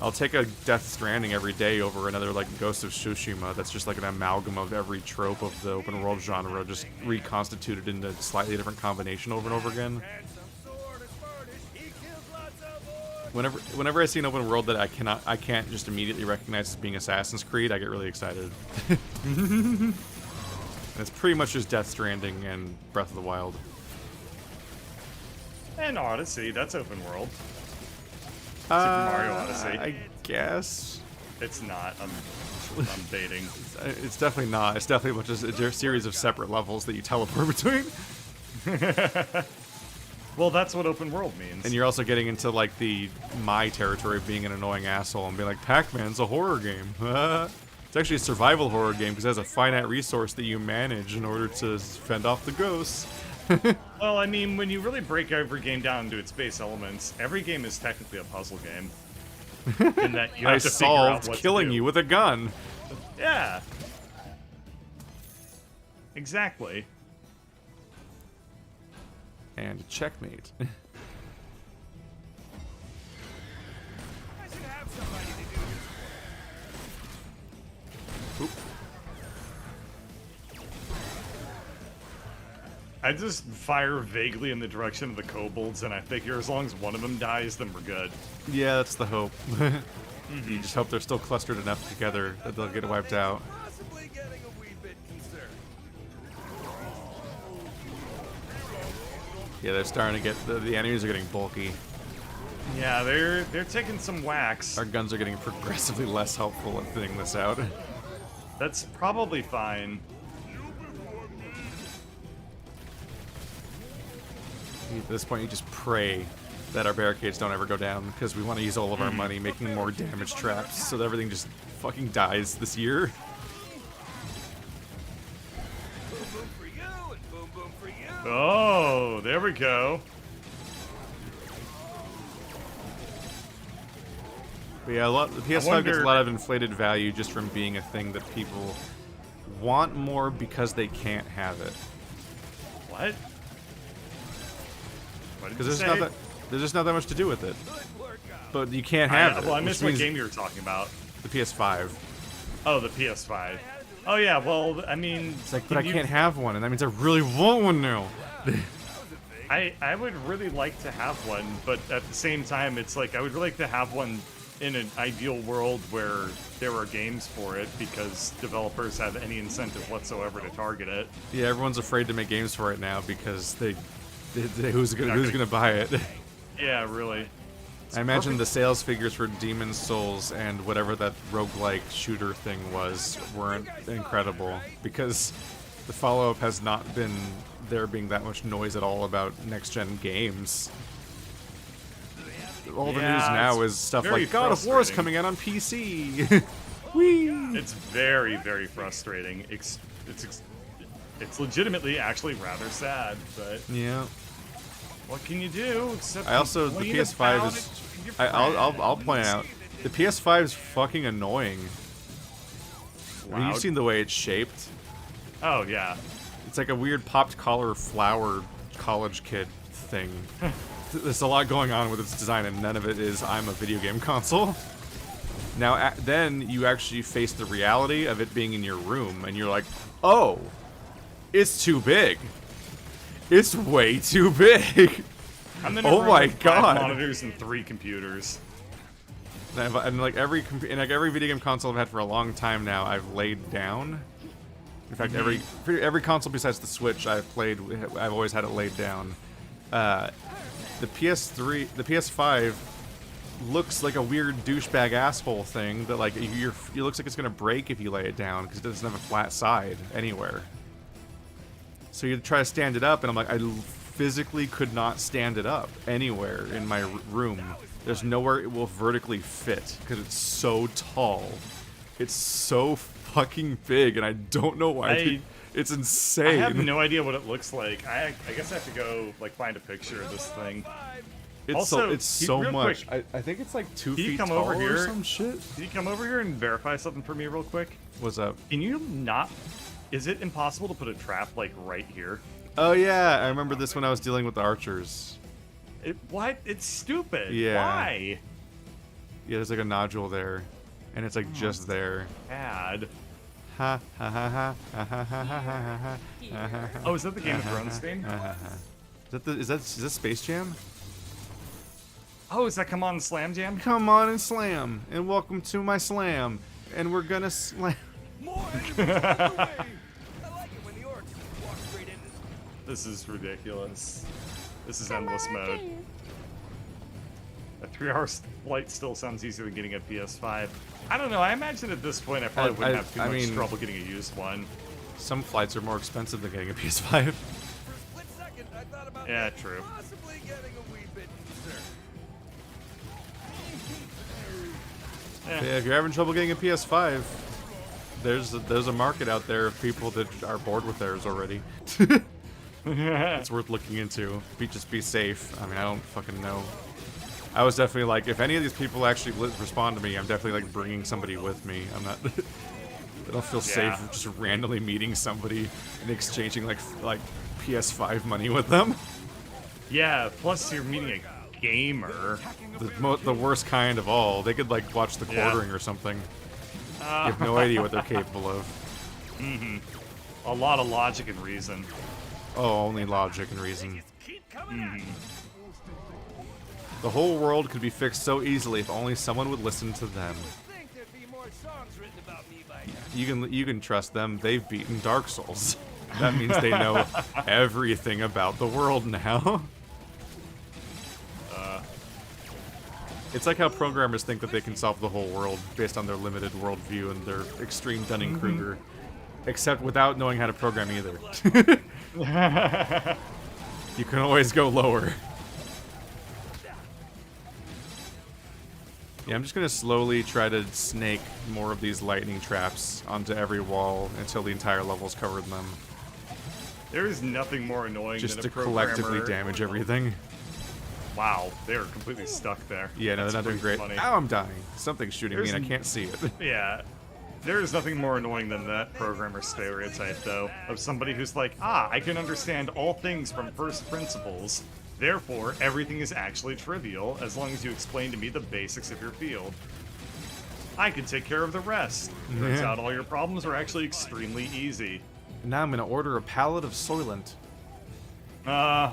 I'll take a Death Stranding every day over another like Ghost of Tsushima that's just like an amalgam of every trope of the open world genre just reconstituted into a slightly different combination over and over again. Handsome sword is furnished. He kills lots of orcs. Whenever I see an open world that I can't just immediately recognize as being Assassin's Creed, I get really excited. And it's pretty much just Death Stranding and Breath of the Wild. And Odyssey, that's open world. Super Mario Odyssey. I guess. It's not. I'm baiting. It's definitely not. It's definitely just a series of separate levels that you teleport between. Well, that's what open world means. And you're also getting into like my territory of being an annoying asshole and being like, Pac-Man's a horror game. It's actually a survival horror game because it has a finite resource that you manage in order to fend off the ghosts. Well, I mean, when you really break every game down into its base elements, every game is technically a puzzle game. In that you have I to figure out solved what killing to do. you with a gun. Yeah. Exactly. And checkmate. I should have somebody to do this. Oop. I just fire vaguely in the direction of the kobolds, and I figure as long as one of them dies, then we're good. Yeah, that's the hope. You just hope they're still clustered enough together that they'll get wiped out. Possibly getting a wee bit concerned. Yeah, they're starting to get the enemies are getting bulky. Yeah, they're taking some whacks. Our guns are getting progressively less helpful at thinning this out. That's probably fine. At this point, you just pray that our barricades don't ever go down because we want to use all of our money making more damage traps so that everything just fucking dies this year. Boom boom for you and boom boom for you. Oh, there we go. But yeah, the PS5 gets wonder- a lot of inflated value just from being a thing that people want more because they can't have it. What? What did Because you there's say? just not that much to do with it. Good work out. But you can't have it. Well, I which missed what means game you were talking about. the PS5. Oh, the PS5. Oh yeah, well, I mean, It's like, but I can't have one, and that means I really want one now. I would really like to have one, but at the same time, it's like I would really like to have one in an ideal world where there are games for it because developers have any incentive whatsoever to target it. Yeah, everyone's afraid to make games for it now because who's Not gonna buy it? Yeah, really. I imagine the sales figures for Demon's Souls and whatever that roguelike shooter thing was weren't incredible because the follow-up has not been there being that much noise at all about next-gen games. All the news now is stuff like God of War is coming out on PC. Whee! It's very, very frustrating. It's legitimately actually rather sad, but Yeah. what can you do? Except I also the PS5 is. I'll point out the PS5 is fucking annoying. Have you Loud. seen the way it's shaped? Oh yeah. It's like a weird popped collar flower college kid thing. There's a lot going on with its design, and none of it is I'm a video game console. Now, then you actually face the reality of it being in your room, and you're like, oh, it's too big. It's way too big. I'm in a Oh room my with 5 God. monitors and 3 computers. And like every video game console I've had for a long time now, I've laid down. In fact, every console besides the Switch I've always had it laid down. The PS5 looks like a weird douchebag asshole thing that like it looks like it's gonna break if you lay it down because it doesn't have a flat side anywhere. So you try to stand it up, and I'm like, I physically could not stand it up anywhere in my room. There's nowhere it will vertically fit because it's so tall. It's so fucking big, and I don't know why. It's insane. I have no idea what it looks like. I guess I have to go like find a picture of this thing. It's Also, it's so real much. quick, I think it's like 2 can you feet come tall over or here? some shit. Can you come over here and verify something for me real quick? What's up? Can you not? Is it impossible to put a trap like right here? Oh yeah, I remember this when I was dealing with the archers. What? It's stupid. Yeah. Why? Yeah, there's like a nodule there, and it's like just there. Bad. Ha ha ha ha ha ha ha ha ha. Oh, is that the Game of Thrones theme? Is that Space Jam? Oh, is that Come On Slam Jam? Come on and slam, and welcome to my slam, and we're gonna slam. More enemies on the way. I like it when the orcs walk straight into. This is ridiculous. This is endless mode. A 3-hour flight still sounds easier than getting a PS5. I don't know. I imagine at this point I probably wouldn't have too much trouble getting a used one. Some flights are more expensive than getting a PS5. For a split second, I thought about Yeah, true. possibly getting a wee bit concerned. Yeah, if you're having trouble getting a PS5, there's a market out there of people that are bored with theirs already. It's worth looking into. Just be safe. I mean, I don't fucking know. I was definitely like, if any of these people actually respond to me, I'm definitely like bringing somebody with me. I'm not. I don't feel safe just randomly meeting somebody and exchanging like PS5 money with them. Yeah. Plus, you're meeting a gamer. The worst kind of all. They could like watch the quartering or something. You have no idea what they're capable of. A lot of logic and reason. Oh, only logic and reason. Keep coming at me. The whole world could be fixed so easily if only someone would listen to them. I think there'd be more songs written about me by now. You can trust them. They've beaten Dark Souls. That means they know everything about the world now. It's like how programmers think that they can solve the whole world based on their limited worldview and their extreme Dunning-Kruger, except without knowing how to program either. You can always go lower. Yeah, I'm just gonna slowly try to snake more of these lightning traps onto every wall until the entire level's covered in them. There is nothing more annoying Just than to a programmer. collectively damage everything. Wow, they are completely stuck there. Yeah, no, That's they're not doing pretty great. funny. Now I'm dying. Something's shooting me and I There's can't see it. Yeah. There is nothing more annoying than that programmer stereotype, though, of somebody who's like, I can understand all things from first principles. Therefore, everything is actually trivial as long as you explain to me the basics of your field. I can take care of the rest. Turns out all your problems are actually extremely easy. Now I'm gonna order a pallet of Soylent. I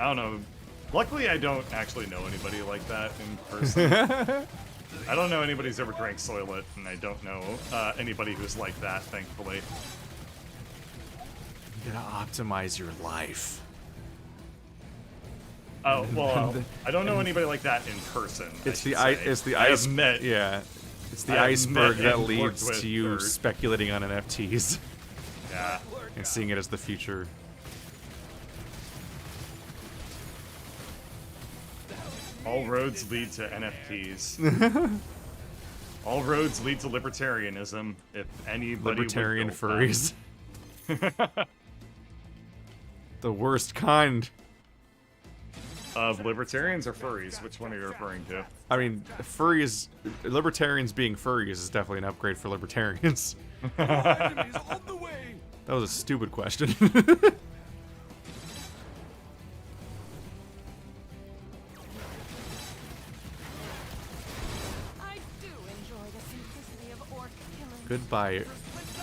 don't know. Luckily, I don't actually know anybody like that in person. I don't know anybody who's ever drank Soylent, and I don't know anybody who's like that, thankfully. You gotta optimize your life. Oh well, I don't know anybody like that in person. It's I the should say. it's the I have ice. met. Yeah, it's the I have iceberg met that and worked leads with to you or- speculating on NFTs Yeah. and seeing it as the future. All roads lead to NFTs. All roads lead to libertarianism. If anybody Libertarian would build them. furries. The worst kind. Of libertarians or furries? Which one are you referring to? I mean, furries, libertarians being furries is definitely an upgrade for libertarians. Enemies on the way. That was a stupid question. I do enjoy the simplicity of orc killing. Goodbye,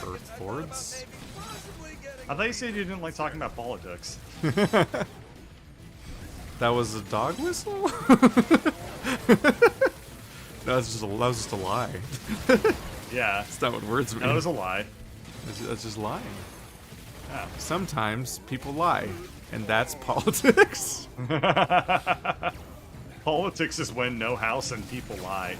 Earth Lords. Possibly getting I thought you said you didn't like talking about politics. That was a dog whistle? that was just a lie. Yeah, That's not what words mean. that was a lie. That's just lying. Yeah. Sometimes people lie, and that's politics. Politics is when no house and people lie.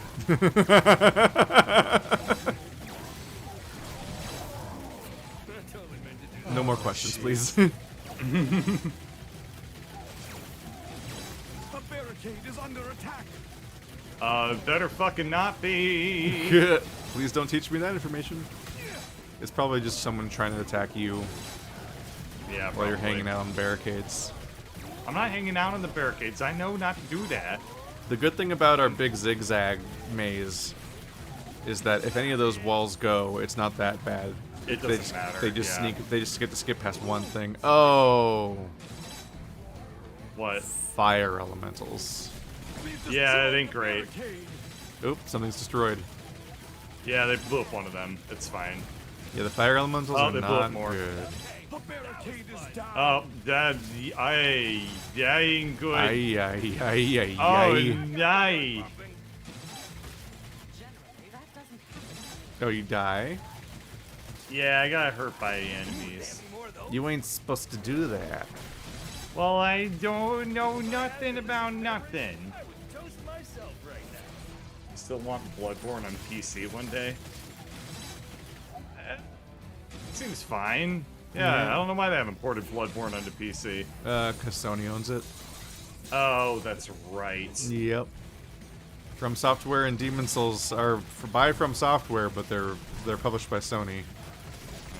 No more questions, please. A barricade is under attack. Better fucking not be. Please don't teach me that information. It's probably just someone trying to attack you Yeah, while you're probably. hanging out on barricades. I'm not hanging out on the barricades. I know not to do that. The good thing about our big zigzag maze is that if any of those walls go, it's not that bad. It They doesn't just, matter. They just yeah. sneak. They just get to skip past one thing. Oh, What? fire elementals. Yeah, it ain't great. Oop, something's destroyed. Yeah, they blew up one of them. It's fine. Yeah, the fire elementals Oh, are they blew up not more. good. A barricade is down. Oh, that ain't good. Ay, ay, ay, ay, Oh, ay. nah. Generally, that doesn't happen. Oh, you die? Yeah, I got hurt by enemies. You ain't supposed to do that. Well, I don't know nothing about nothing. I would toast myself right now. Still want Bloodborne on PC one day? Seems fine. Yeah, Yeah. I don't know why they haven't ported Bloodborne onto PC. 'Cause Sony owns it. Oh, that's right. Yep. From Software and Demon Souls are by From Software, but they're published by Sony.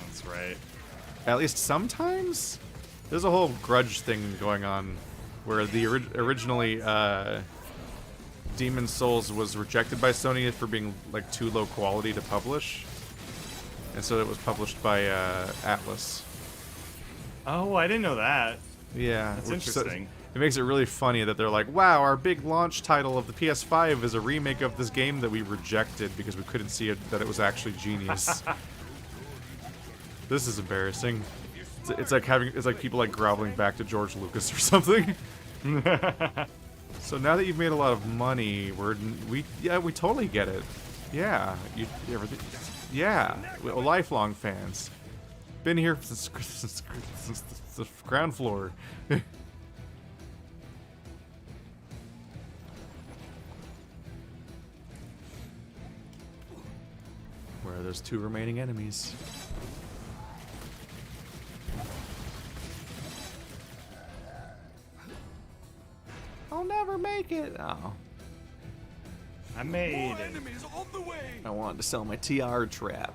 That's right. At least sometimes. There's a whole grudge thing going on, where the originally Demon Souls was rejected by Sony for being like too low quality to publish, and so it was published by Atlas. Oh, I didn't know that. Yeah, That's which interesting. It makes it really funny that they're like, wow, our big launch title of the PS5 is a remake of this game that we rejected because we couldn't see that it was actually genius. This is embarrassing. It's like people like groveling back to George Lucas or something. So now that you've made a lot of money, we totally get it. Yeah, everything. Yeah, we're lifelong fans. Been here since the ground floor. Where there's 2 remaining enemies. I'll never make it. Oh, I made More it. enemies on the way. I wanted to sell my TR trap.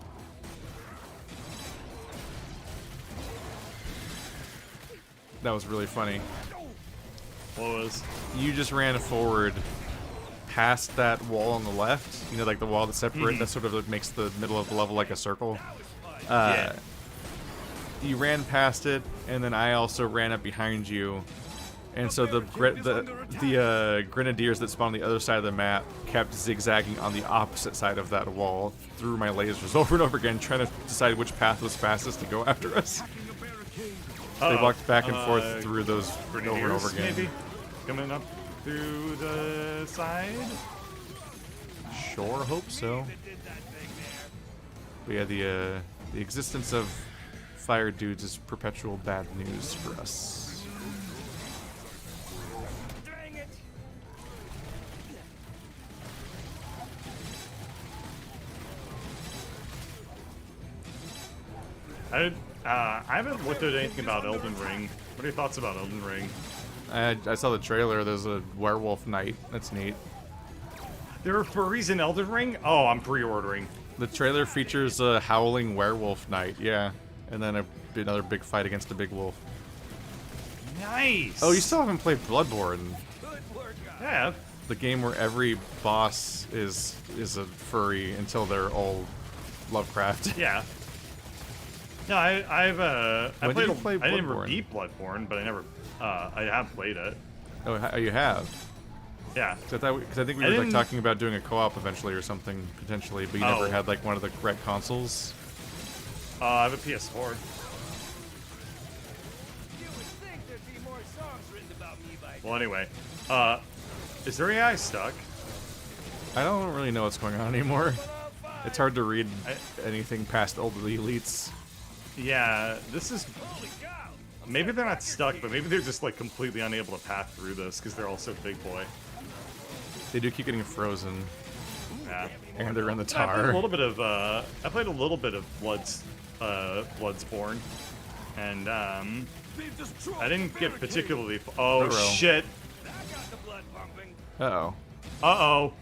That was really funny. What was? You just ran forward past that wall on the left. You know, like the wall that separates, that sort of like makes the middle of the level like a circle. Yeah. You ran past it, and then I also ran up behind you. And so the grenadiers that spawned on the other side of the map kept zigzagging on the opposite side of that wall through my lasers over and over again, trying to decide which path was fastest to go after us. They walked back and forth through those over and over Grenadiers, again. maybe? Coming up through the side? Sure, hope so. But yeah, the existence of fire dudes is perpetual bad news for us. I haven't looked at anything about Elden Ring. What are your thoughts about Elden Ring? I saw the trailer. There's a werewolf knight. That's neat. There are furries in Elden Ring? Oh, I'm pre-ordering. The trailer features a howling werewolf knight. Yeah, and then another big fight against a big wolf. Nice. Oh, you still haven't played Bloodborne, Yeah. the game where every boss is a furry until they're all Lovecraft. Yeah. No, I When did you play I never Bloodborne? beat Bloodborne, but I have played it. Oh, you have. Yeah. Because I think we I were like didn't- talking about doing a co-op eventually or something potentially, but you never Oh. had like one of the correct consoles. I have a PS4. You would think there'd be more songs written about me by Well, anyway, is their AI stuck? I don't really know what's going on anymore. It's hard to read I- anything past all the elites. Yeah, this is. Holy cow! Maybe they're not stuck, but maybe they're just like completely unable to path through this because they're all so big boy. They do keep getting frozen, Yeah. and they're in the I played a tar. little bit of Bloodsborne, and They've destroyed I didn't the get barricade. particularly. Oh Uh-oh. shit! That got the blood pumping. Uh-oh. Uh-oh.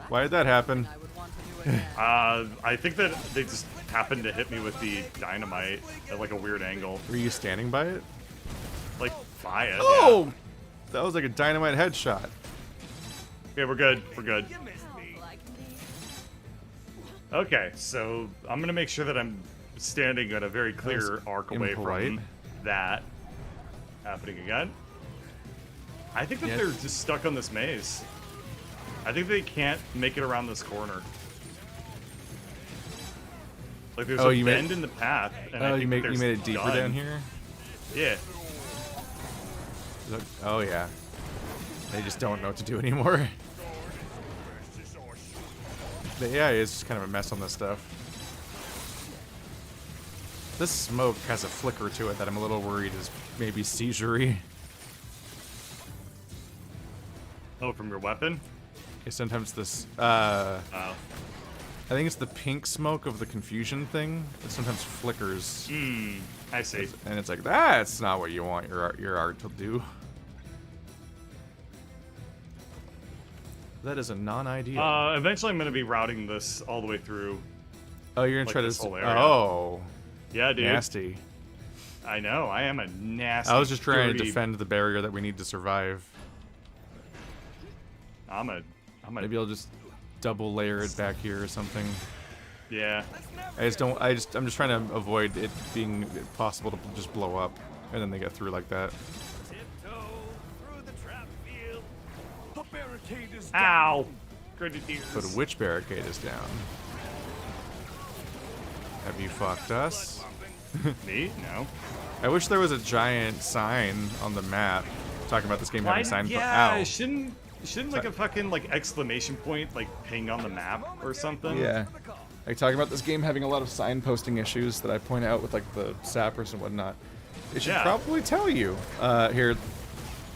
Why did that happen? I would want to do again. I think that they just happened to hit me with the dynamite at like a weird angle, Were you standing by it? like by it. Oh! That was like a dynamite headshot. Yeah. Okay, we're good. We're good. You missed me. Like me. Okay, so I'm gonna make sure that I'm standing at a very clear That's arc away impolite. from that happening again. I think that Yeah. they're just stuck on this maze. I think they can't make it around this corner. Like there's Oh, a you made- bend in the path. And I Oh, think you made they're it deeper done. down here? Yeah. Look- Oh yeah. They just don't know what to do anymore. The AI is just kind of a mess on this stuff. This smoke has a flicker to it that I'm a little worried is maybe seizure-y. Oh, from your weapon? Sometimes this, Oh. I think it's the pink smoke of the confusion thing that sometimes flickers, I see. and it's like, that's not what you want your art to do. That is a non-idea. Eventually I'm gonna be routing this all the way through. Oh, you're gonna like try this to. whole area. Oh, Yeah, dude. nasty. I know. I am a nasty. I was just trying to dirty- defend the barrier that we need to survive. I'm a. Maybe I'll just double layer it back here or something. Yeah. I'm just trying to avoid it being possible to just blow up, and then they get through like that. Tiptoe through the trap field. The barricade is Ow! Grenadiers. But which barricade is down? Have you fucked us? Me? No. I wish there was a giant sign on the map talking about this game having sign. Yeah, Ow. shouldn't like a fucking like exclamation point like ping on the map or something? Yeah. Like talking about this game having a lot of sign-posting issues that I point out with like the sappers and whatnot. It should Yeah. probably tell you. Here.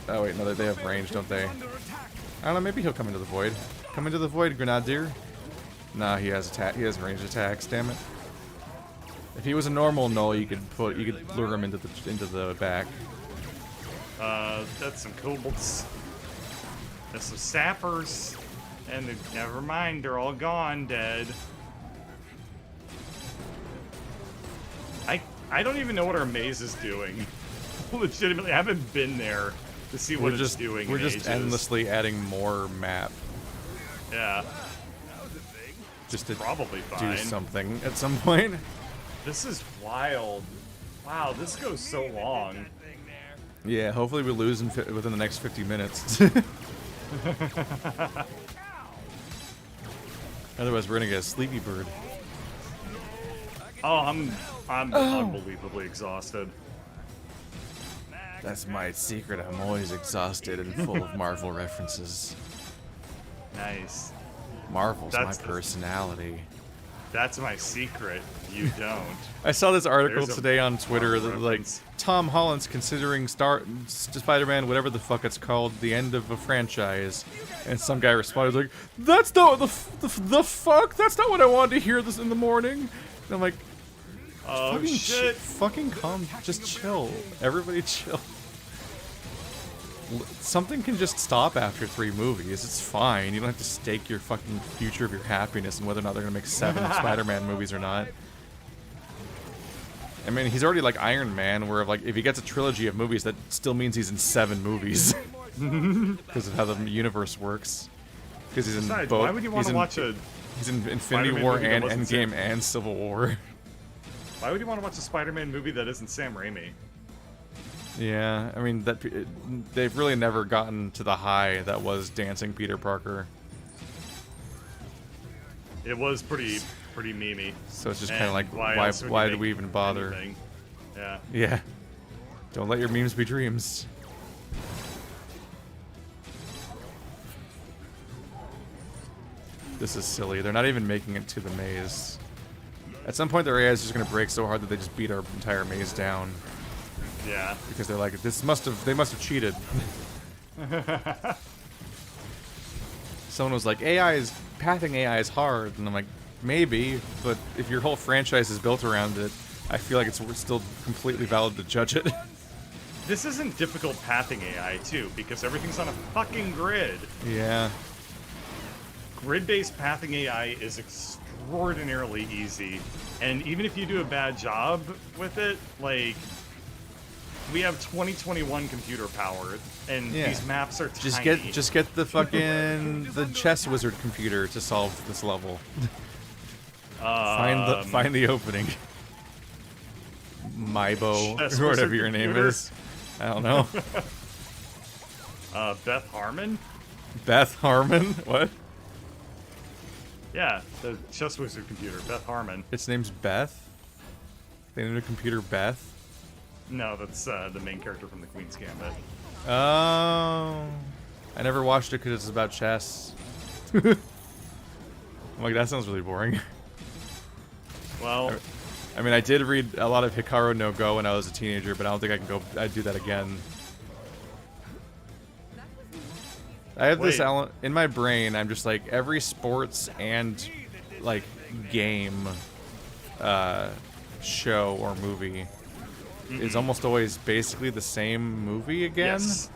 Oh wait, no, they have range, don't they? I don't know. Maybe he'll come into the void. Come into the void, Grenadier. Nah, he has attack. He has ranged attacks. Damn it. If he was a normal null, you could lure him into the back. That's some kobolds. That's some sappers. And never mind, they're all gone, dead. I don't even know what our maze is doing. Legitimately, I haven't been there to see what it's doing. We're in just ages. endlessly adding more map Yeah, just to probably do fine. something at some point. This is wild. Wow, this goes so long. Yeah, hopefully we lose within the next 50 minutes. Otherwise, we're gonna get a sleepy bird. Oh, I'm unbelievably exhausted. That's my secret. I'm always exhausted and full of Marvel references. Nice. Marvel's That's my the- personality. That's my secret. You don't. I saw this article There's a today on Twitter that like reference. Tom Holland's considering Spider-Man, whatever the fuck it's called, the end of a franchise, and some guy responded like, "That's not the fuck. That's not what I wanted to hear this in the morning." And I'm like, Oh fucking shit! fucking calm, just chill. Everybody chill. Something can just stop after 3 movies. It's fine. You don't have to stake your fucking future of your happiness and whether or not they're gonna make 7 Spider-Man movies or not. I mean, he's already like Iron Man, where like if he gets a trilogy of movies, that still means he's in 7 movies because of how the universe works. Because he's in Besides, both. why would you want to watch a? He's in Infinity Spider-Man War movie that and wasn't Endgame Sam- and Civil War. Why would you want to watch a Spider-Man movie that isn't Sam Raimi? Yeah, I mean they've really never gotten to the high that was dancing Peter Parker. It was pretty memey. So it's just And kind of like, else would you why do make we even bother? anything? Yeah. Yeah. Don't let your memes be dreams. This is silly. They're not even making it to the maze. At some point, their AI is just going to break so hard that they just beat our entire maze down. Yeah. Because they're like, they must have cheated. Someone was like, pathing AI is hard. And I'm like, maybe, but if your whole franchise is built around it, I feel like it's still completely valid to judge it. This isn't difficult pathing AI too, because everything's on a fucking grid. Yeah. Grid-based pathing AI is extraordinarily easy, and even if you do a bad job with it, like, we have 2021 computer power, and Yeah. these maps are tiny. Just get the fucking the chess wizard computer to solve this level. Find the opening. Mybo, Chess or whatever wizard your name computer? is. I don't know. Beth Harmon? Beth Harmon? What? Yeah, the chess wizard computer, Beth Harmon. Its name's Beth? They named a computer Beth? No, that's the main character from the Queen's Gambit. Oh. I never watched it because it's about chess. I'm like, that sounds really boring. Well, I mean, I did read a lot of Hikaru no Go when I was a teenager, but I don't think I'd do that again. I have this Wait. in my brain. I'm just like, every sports and like game show or movie is almost always basically the same movie again. yes.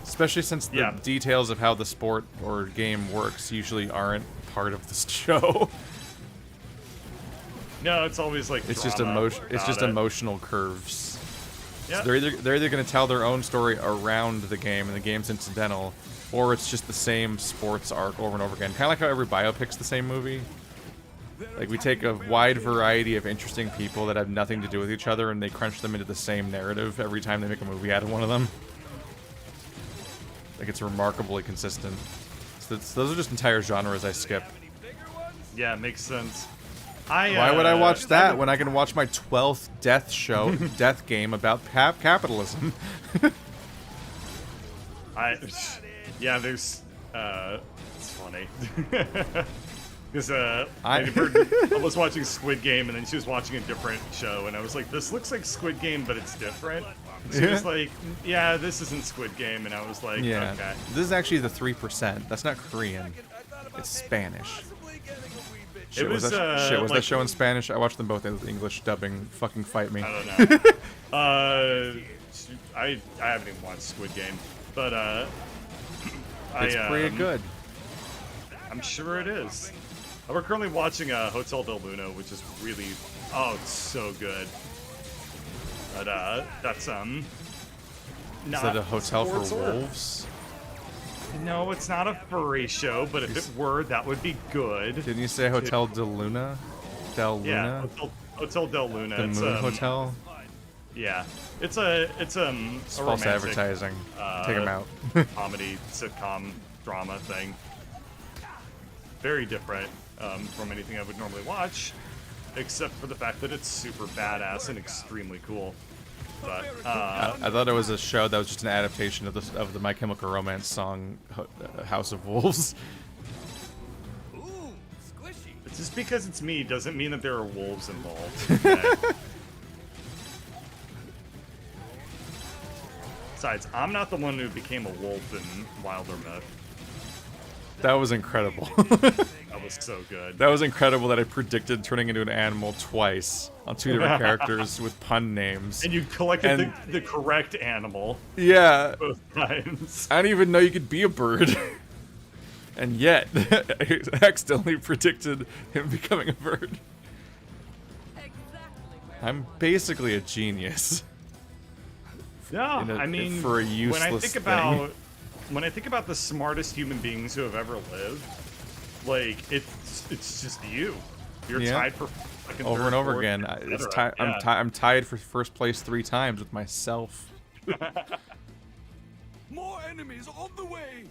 Especially since the Yeah. details of how the sport or game works usually aren't part of the show. No, it's always like It's just drama It's just about it. emotional curves. Yeah. So they're either going to tell their own story around the game, and the game's incidental, or it's just the same sports arc over and over again. Kind of like how every biopic's the same movie. Like, we take a wide variety of interesting people that have nothing to do with each other, and they crunch them into the same narrative every time they make a movie out of one of them. Like, it's remarkably consistent. So those are just entire genres I skip. Yeah, makes sense. Why would I watch that when I can watch my 12th death game about capitalism? Yeah, there's, it's funny. Because, I was watching Squid Game, and then she was watching a different show, and I was like, this looks like Squid Game, but it's different. She was like, yeah, this isn't Squid Game, and I was like, Yeah. okay. This is actually the 3%. That's not Korean. It's Spanish. Shit, was, that like- show in Spanish? I watched them both in English dubbing. Fucking fight me. I don't know. I haven't even watched Squid Game, but, It's pretty good. I'm sure it is. We're currently watching Hotel Del Luna, which is really, oh, it's so good. But that's not Is that a hotel for sports or- wolves? No, it's not a furry show, but if it were, that would be good. Didn't you say Hotel Del Luna? Del Yeah, Luna? Hotel Del Luna. The it's, Moon Hotel? Yeah, it's a It's a false romantic advertising. Take them out. comedy sitcom drama thing. Very different from anything I would normally watch, except for the fact that it's super badass and extremely cool. But I thought it was a show that was just an adaptation of the My Chemical Romance song House of Wolves. Ooh, squishy. Just because it's me doesn't mean that there are wolves involved. Okay? Besides, I'm not the one who became a wolf in Wilder Myth. That was incredible. That was so good. That was incredible that I predicted turning into an animal twice on 2 different characters with pun names. And you collected And- the correct animal Yeah, both times. I didn't even know you could be a bird. And yet, I accidentally predicted him becoming a bird. I'm basically a genius. No, I mean, for a when I useless think thing. about when I think about the smartest human beings who have ever lived, like it's just you. You're Yeah. tied for fucking Over third, and over fourth, again. et It's cetera. Yeah. I'm tied for first place 3 times with myself. More enemies on the way.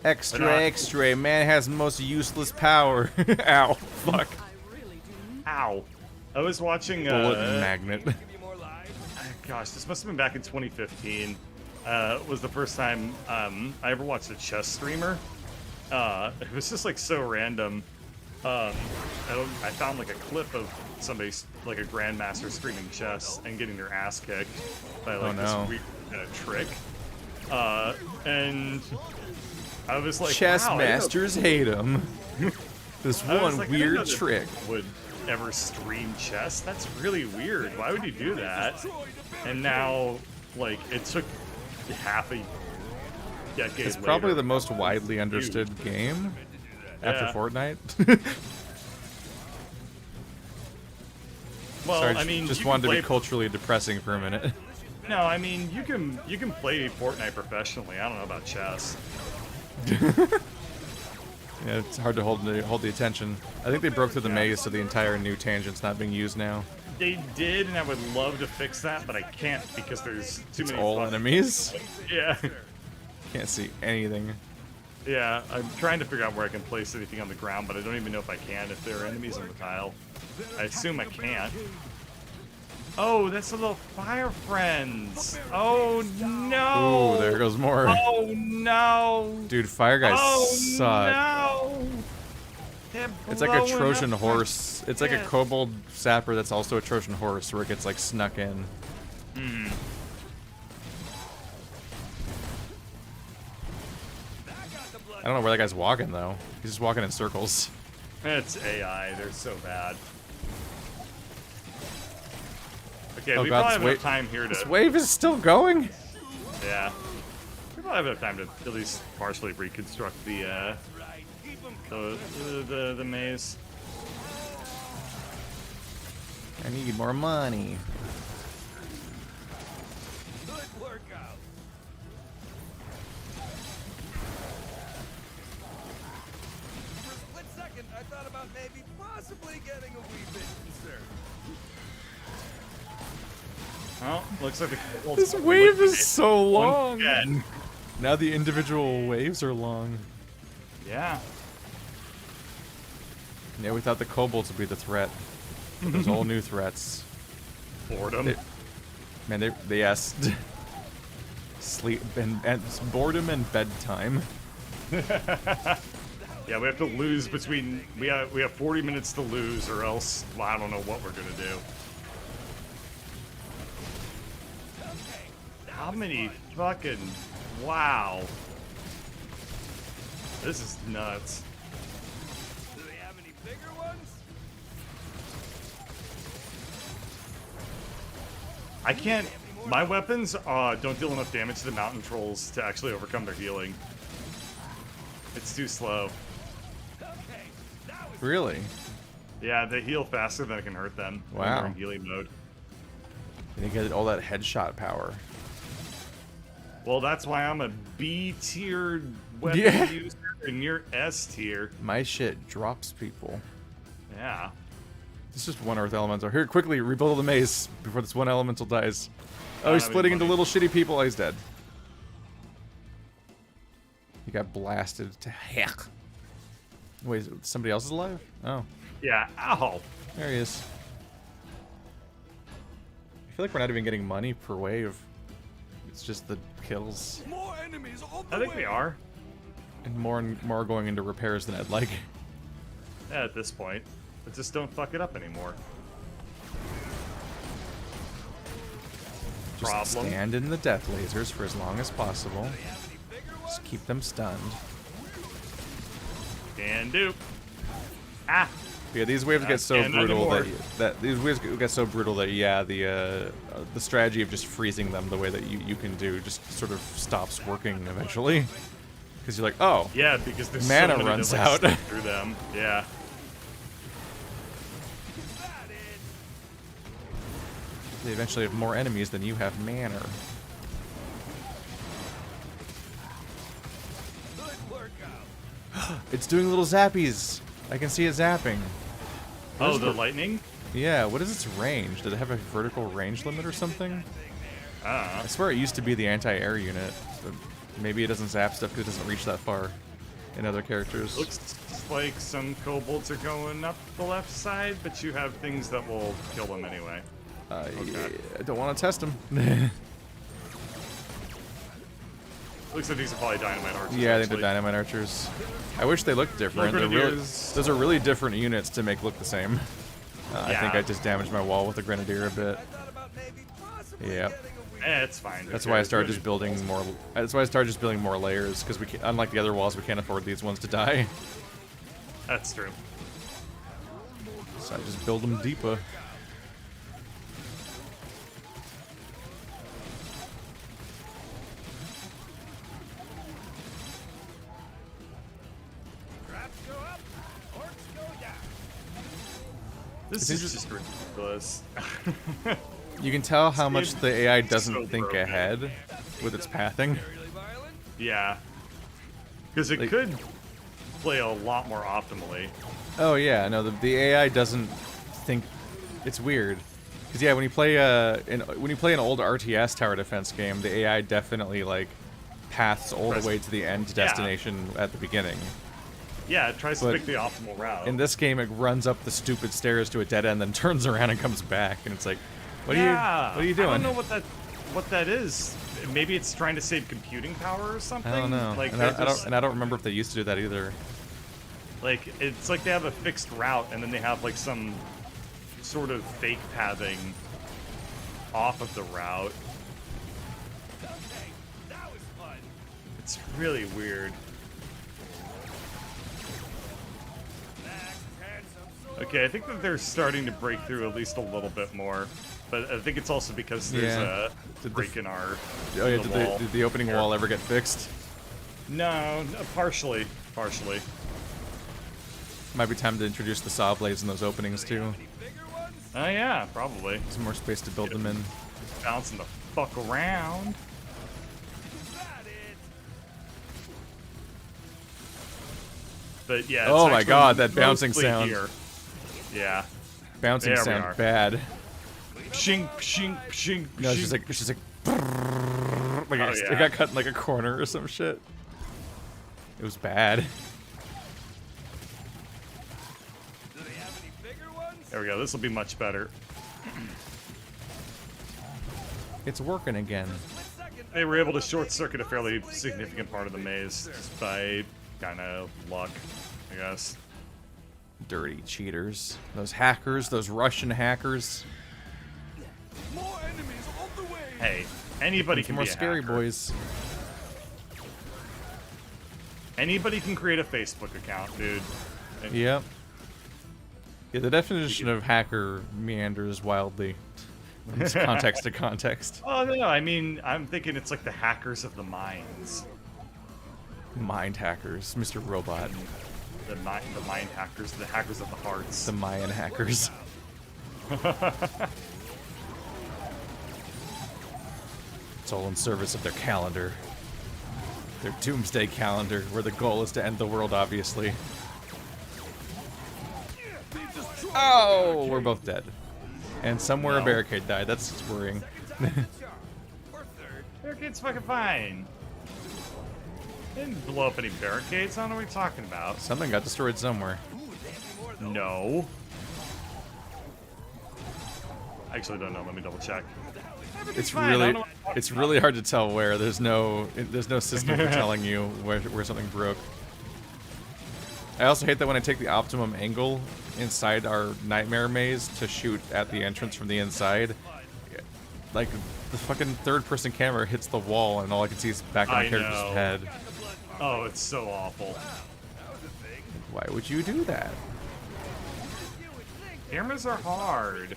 Extra, extra. Man has most useless power. Ow. Fuck. Ow. I was watching. Bullet magnet. Give you more lives. Gosh, this must have been back in 2015. Was the first time I ever watched a chess streamer. It was just like so random. I found like a clip of somebody like a grandmaster streaming chess and getting their ass kicked by like no. this weird trick. And I was like, Chess wow, I didn't know masters hate him. This I was one like, I didn't know weird that trick. would ever stream chess. That's really weird. Why would you do that? And now, like, it took half a decade. It's probably later. the most widely understood game after Yeah. Fortnite. Well, Sorry, I mean, just you wanted can to be play- culturally depressing for a minute. No, I mean, you can play Fortnite professionally. I don't know about chess. Yeah, it's hard to hold the attention. I think they broke through the maze, so the entire new tangent's not being used now. They did, and I would love to fix that, but I can't because there's too It's many. all fucking- enemies. Yeah, Can't see anything. yeah. I'm trying to figure out where I can place anything on the ground, but I don't even know if I can. If there are enemies on the tile, I assume I can't. Oh, that's the little fire friends. Oh no! Ooh, there goes more. Oh no! Dude, fire guys Oh suck. no! They're It's like a blowing Trojan up my horse. It's like a shit. kobold sapper that's also a Trojan horse, where it gets like snuck in. I don't know where that guy's walking though. He's just walking in circles. It's AI. They're so bad. Okay, Oh we God, probably this have wave- enough time here This to. wave is still going. Yeah. We probably have enough time to at least partially reconstruct the maze. I need more money. Good workout. For a split second, I thought about maybe possibly getting a wee bit concerned. Well, looks like the This wave is so long. Again. Now the individual waves are long. Yeah. Yeah, we thought the kobolds would be the threat. But there's all new threats. Boredom. They- Man, they asked sleep and boredom and bedtime. Yeah, we have to lose between. We have 40 minutes to lose, or else well, I don't know what we're gonna do. How many fucking wow? This is nuts. Do they have any bigger ones? I can't. My weapons don't deal enough damage to the mountain trolls to actually overcome their healing. It's too slow. Really? Yeah, they heal faster than I can hurt them when Wow. they're in healing mode. And you get all that headshot power. Well, that's why I'm a B tier weapon Yeah. user and you're S tier. My shit drops people. Yeah. It's just one Earth Elemental. Here, quickly, rebuild the maze before this one Elemental dies. Oh, he's that'd be splitting into funny. little shitty people. Oh, he's dead. He got blasted to heck. Wait, is it somebody else is alive? Oh, Yeah. Ow. there he is. I feel like we're not even getting money per wave. It's just the kills. More enemies on the I think way. we are. And more going into repairs than I'd like. Yeah, at this point. But just don't fuck it up anymore. Just Problem. stand in the death lasers for as long as possible. Just keep them stunned. Can do. Ah! Yeah, these waves get so And brutal anymore. that these waves get so brutal that yeah, the strategy of just freezing them the way that you can do just sort of stops working eventually. Because you're like, oh, Yeah, because there's Mana so many runs that, like, out. stick through them. Yeah. they eventually have more enemies than you have mana. Good workout. It's doing little zappies. I can see it zapping. What Oh, is the lightning? Yeah, what is its range? Does it have a vertical range limit or something? Ah. I swear it used to be the anti-air unit, but maybe it doesn't zap stuff because it doesn't reach that far in other characters. Looks like some kobolds are going up the left side, but you have things that will kill them anyway. Yeah, I don't want to test them. Looks like these are probably dynamite archers. Yeah, I think actually. they're dynamite archers. I wish they looked different. They're really, Grenadiers. those are really different units to make look the same. I think Yeah. I just damaged my wall with the grenadier a bit. I thought about maybe possibly Yep. getting a weapon. It's fine. That's why I started just building more. That's why I started just building more layers because we, unlike the other walls, we can't afford these ones to die. That's true. So I just build them deeper. Traps go up, orcs go down. This It's is just ridiculous. You can tell how much It's the AI so doesn't think broken. ahead with its pathing. Really violent? Yeah. Because it Like- could play a lot more optimally. Oh yeah, no, the AI doesn't think. It's weird, because yeah, when you play an old RTS tower defense game, the AI definitely like paths all the way to the end destination at the beginning. Yeah, it tries to But pick the optimal route. In this game, it runs up the stupid stairs to a dead end, then turns around and comes back, and it's like, what yeah, are you I doing? don't know what that is. Maybe it's trying to save computing power or something. I don't know. Like and, they're I don't remember if they used to do that either. Like it's like they have a fixed route and then they have like some sort of fake pathing off of the route. Okay, that was fun. It's really weird. Max, handsome sword. Okay, I think that they're starting to break through at least a little bit more, but I think it's also because there's Yeah. a Did the break in our Oh yeah, the wall. did the opening here. wall ever get fixed? No, partially. Might be time to introduce the saw blades in those openings too. Any bigger ones? Oh yeah, probably. Some more space to build them in. Bouncing the fuck around. Is that it? But yeah. It's Oh my actually God, that bouncing mostly sound. Here. Yeah. Bouncing There we sound are. bad. Shink, shink, shink. No, it's shink. just like like Oh, it yeah. got cut in like a corner or some shit. It was bad. Do they have any bigger ones? There we go. This will be much better. It's working again. Split second. They were able to short circuit a fairly significant part of the maze just by kind of luck, I guess. Dirty cheaters. Those hackers, those Russian hackers. More enemies on the way. Hey, anybody can More be a scary hacker. boys. Anybody can create a Facebook account, dude. Yep. Yeah, the definition of hacker meanders wildly. When it's context to context. Oh no, I mean, I'm thinking it's like the hackers of the minds, Mind hackers, Mr. Robot, the mind hackers, the hackers of the hearts. the Mayan hackers. It's all in service of their calendar. Their doomsday calendar, where the goal is to end the world, obviously. Oh, we're both dead. And somewhere a No. barricade died. That's worrying. Or third. Barricade's fucking fine. They didn't blow up any barricades. I don't know what you're talking about. Something got destroyed somewhere. No. actually don't know. Let me double check. It's fine, I don't really, know what I'm talking it's really hard to tell where. There's no system for telling you where something broke. I also hate that when I take the optimum angle inside our nightmare maze to shoot at the entrance from the inside, like the fucking third-person camera hits the wall and all I can see is the back of my I character's know. head. Oh, it's so awful. Why would you do that? Cameras are hard.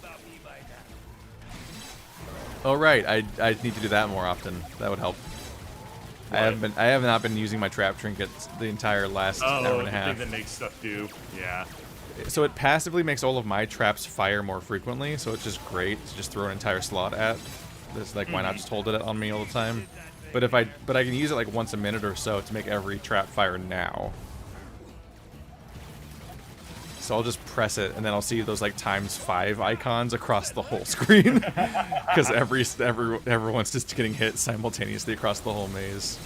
Oh right, I need to do that more often. That would help. I have not been using my trap trinkets the entire last hour Oh, and the a half. thing that makes stuff do. Yeah. So it passively makes all of my traps fire more frequently, so it's just great to just throw an entire slot at. It's like, why not just hold it on me all the time? But I can use it like once a minute or so to make every trap fire now. So I'll just press it, and then I'll see those like ×5 icons across the whole screen, because everyone's just getting hit simultaneously across the whole maze.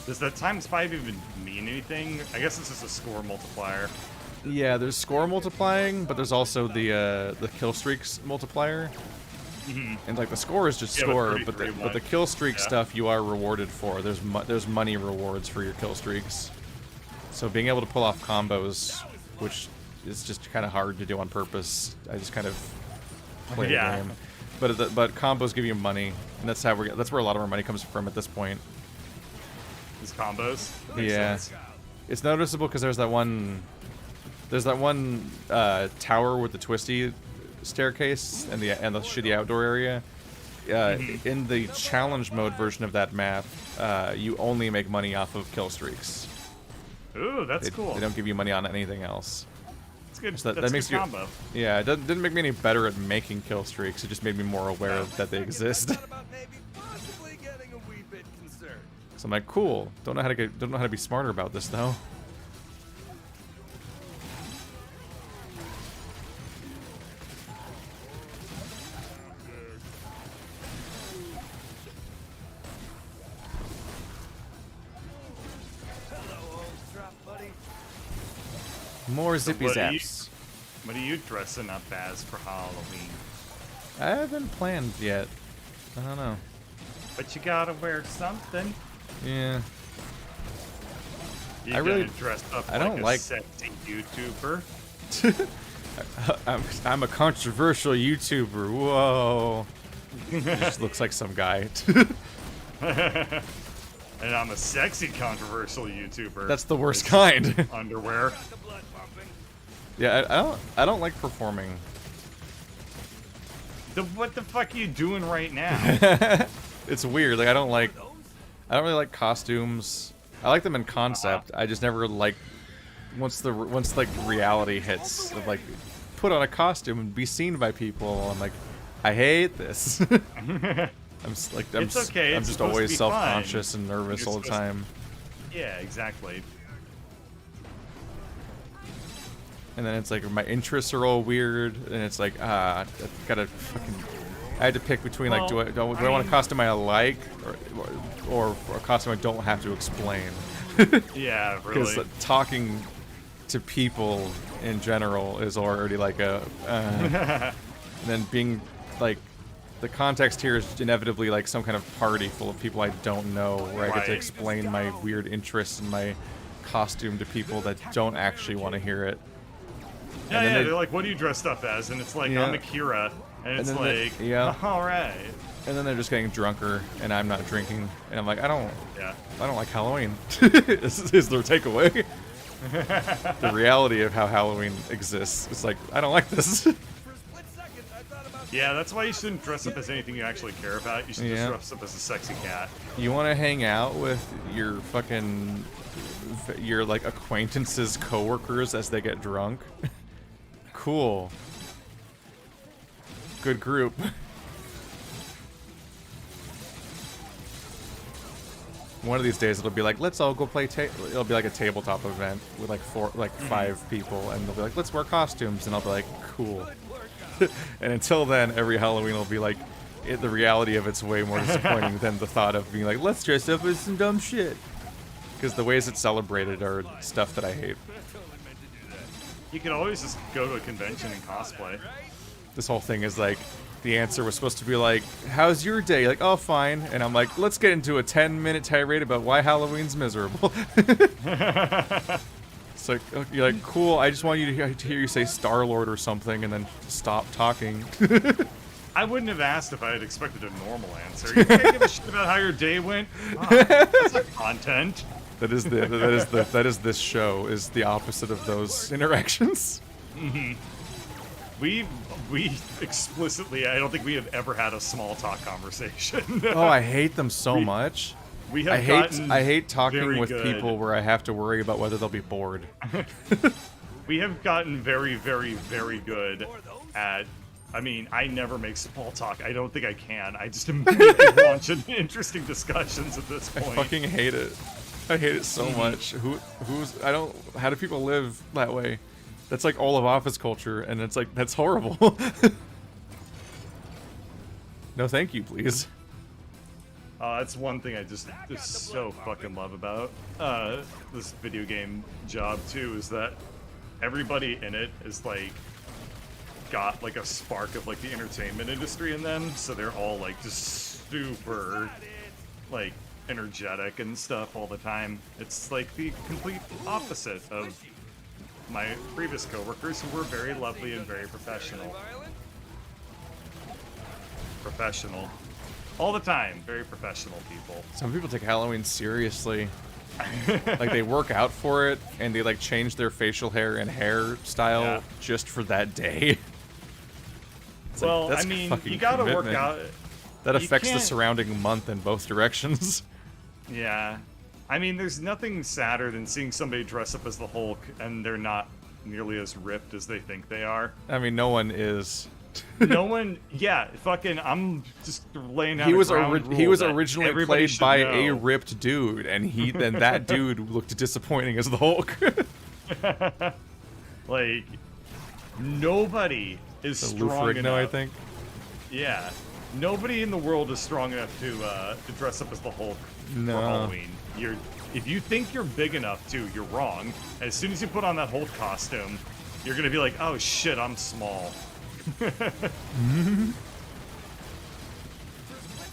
Does that ×5 even mean anything? I guess it's just a score multiplier. Yeah, there's score multiplying, but there's also the kill streaks multiplier. And like the score is just Yeah, score, but but the kill streak yeah. stuff you are rewarded for. There's money rewards for your kill streaks. So being able to pull off combos, which is just kind of hard to do on purpose, I just kind of play the Yeah. game. But combos give you money, and that's where a lot of our money comes from at this point. These combos. That makes Yeah. sense. It's noticeable because there's that one tower with the twisty staircase and the shitty outdoor area. In the challenge mode version of that map, you only make money off of kill streaks. Ooh, that's cool. They don't give you money on anything else. It's good. So That's makes a good combo. Yeah, it didn't make me any better at making kill streaks. It just made me more aware of that they exist. Thought about maybe possibly getting a wee bit concerned. So I'm like, cool. Don't know how to be smarter about this though. Hello, old trap buddy. More zippy what are you- zaps. What are you dressing up as for Halloween? I haven't planned yet. I don't know. But you gotta wear something. Yeah. You I really- gotta dress up I don't like- a sexy YouTuber. I'm a controversial YouTuber. Whoa. Just looks like some guy. And I'm a sexy controversial YouTuber. That's the worst kind. Underwear. The blood pumping. Yeah, I don't like performing. What the fuck are you doing right now? It's weird. Like I don't really like costumes. I like them in concept. I just never like once like reality hits of like put on a costume and be seen by people. I'm like, I hate this. I'm It's okay, I'm it's just supposed to always be self-conscious fun. and nervous You're all the supposed to- time. Yeah, exactly. And then it's like my interests are all weird, and it's like I gotta fucking. I had to pick between like do I want a costume I like or a costume I don't have to explain. Yeah, Because really. talking to people in general is already like a. And then being like, the context here is inevitably like some kind of party full of people I don't know, where I get to Right. explain my weird interests and my costume to people that don't actually want to hear it. Yeah, then yeah, they- they're like, what do you dressed up as? And it's like, Yeah. I'm Akira. And it's then like, yeah. all right. And then they're just getting drunker, and I'm not drinking, and I'm like, I don't Yeah. like Halloween. is their takeaway? The reality of how Halloween exists. It's like, I don't like this. For a split second, I thought about Yeah, that's why you shouldn't dress up as anything you actually care about. You should Yeah. just dress up as a sexy cat. You want to hang out with your like acquaintances, coworkers as they get drunk? Cool. Good group. One of these days it'll be like, let's all go play it'll be like a tabletop event with like 5 people, and they'll be like, let's wear costumes, and I'll be like, cool. And until then, every Halloween will be like, the reality of it's way more disappointing than the thought of being like, let's dress up as some dumb shit. Because the ways it's celebrated are stuff that I hate. You can always just go to a convention and cosplay. this whole thing is like, the answer was supposed to be like, how's your day? Like, oh, fine. And I'm like, let's get into a 10-minute tirade about why Halloween's miserable. It's like, you're like, cool, I just want you to hear you say Star-Lord or something and then stop talking. I wouldn't have asked if I had expected a normal answer. You can't give a shit about how your day went? Wow, that's not content. That is this show, is the opposite of those interactions. Mm-hmm. We explicitly, I don't think we have ever had a small talk conversation. Oh, I hate them so much. We have I hate talking with good. people where I have to worry about whether they'll be bored. We have gotten very, very, very good at. I mean, I never make small talk. I don't think I can. I just immediately launch into interesting discussions at this point. I fucking hate it. I hate it so much. How do people live that way? That's like all of office culture, and it's like, that's horrible. No, thank you, please. That's one thing I just so fucking love about this video game job too, is that everybody in it is like got like a spark of like the entertainment industry in them, so they're all like just super like energetic and stuff all the time. It's like the complete opposite of my previous coworkers, who were very lovely and very professional. Professional. All the time. Very professional people. Some people take Halloween seriously. Like, they work out for it, and they, like, change their facial hair and hairstyle just for that day. It's well, like, that's I mean, fucking you gotta commitment. work out. That affects the can't- surrounding month in both directions. Yeah. I mean, there's nothing sadder than seeing somebody dress up as the Hulk and they're not nearly as ripped as they think they are. I mean, no one is. No one, yeah, fucking, I'm just laying out He a was ground rule he was that originally everybody played should by know. a ripped dude, and then that dude looked disappointing as the Hulk. Like, nobody is The Lou strong Ferrigno, enough. I think. Yeah. Nobody in the world is strong enough to dress up as the Hulk No. for Halloween. If you think you're big enough to, you're wrong. As soon as you put on that Hulk costume, you're gonna be like, oh shit, I'm small. For a split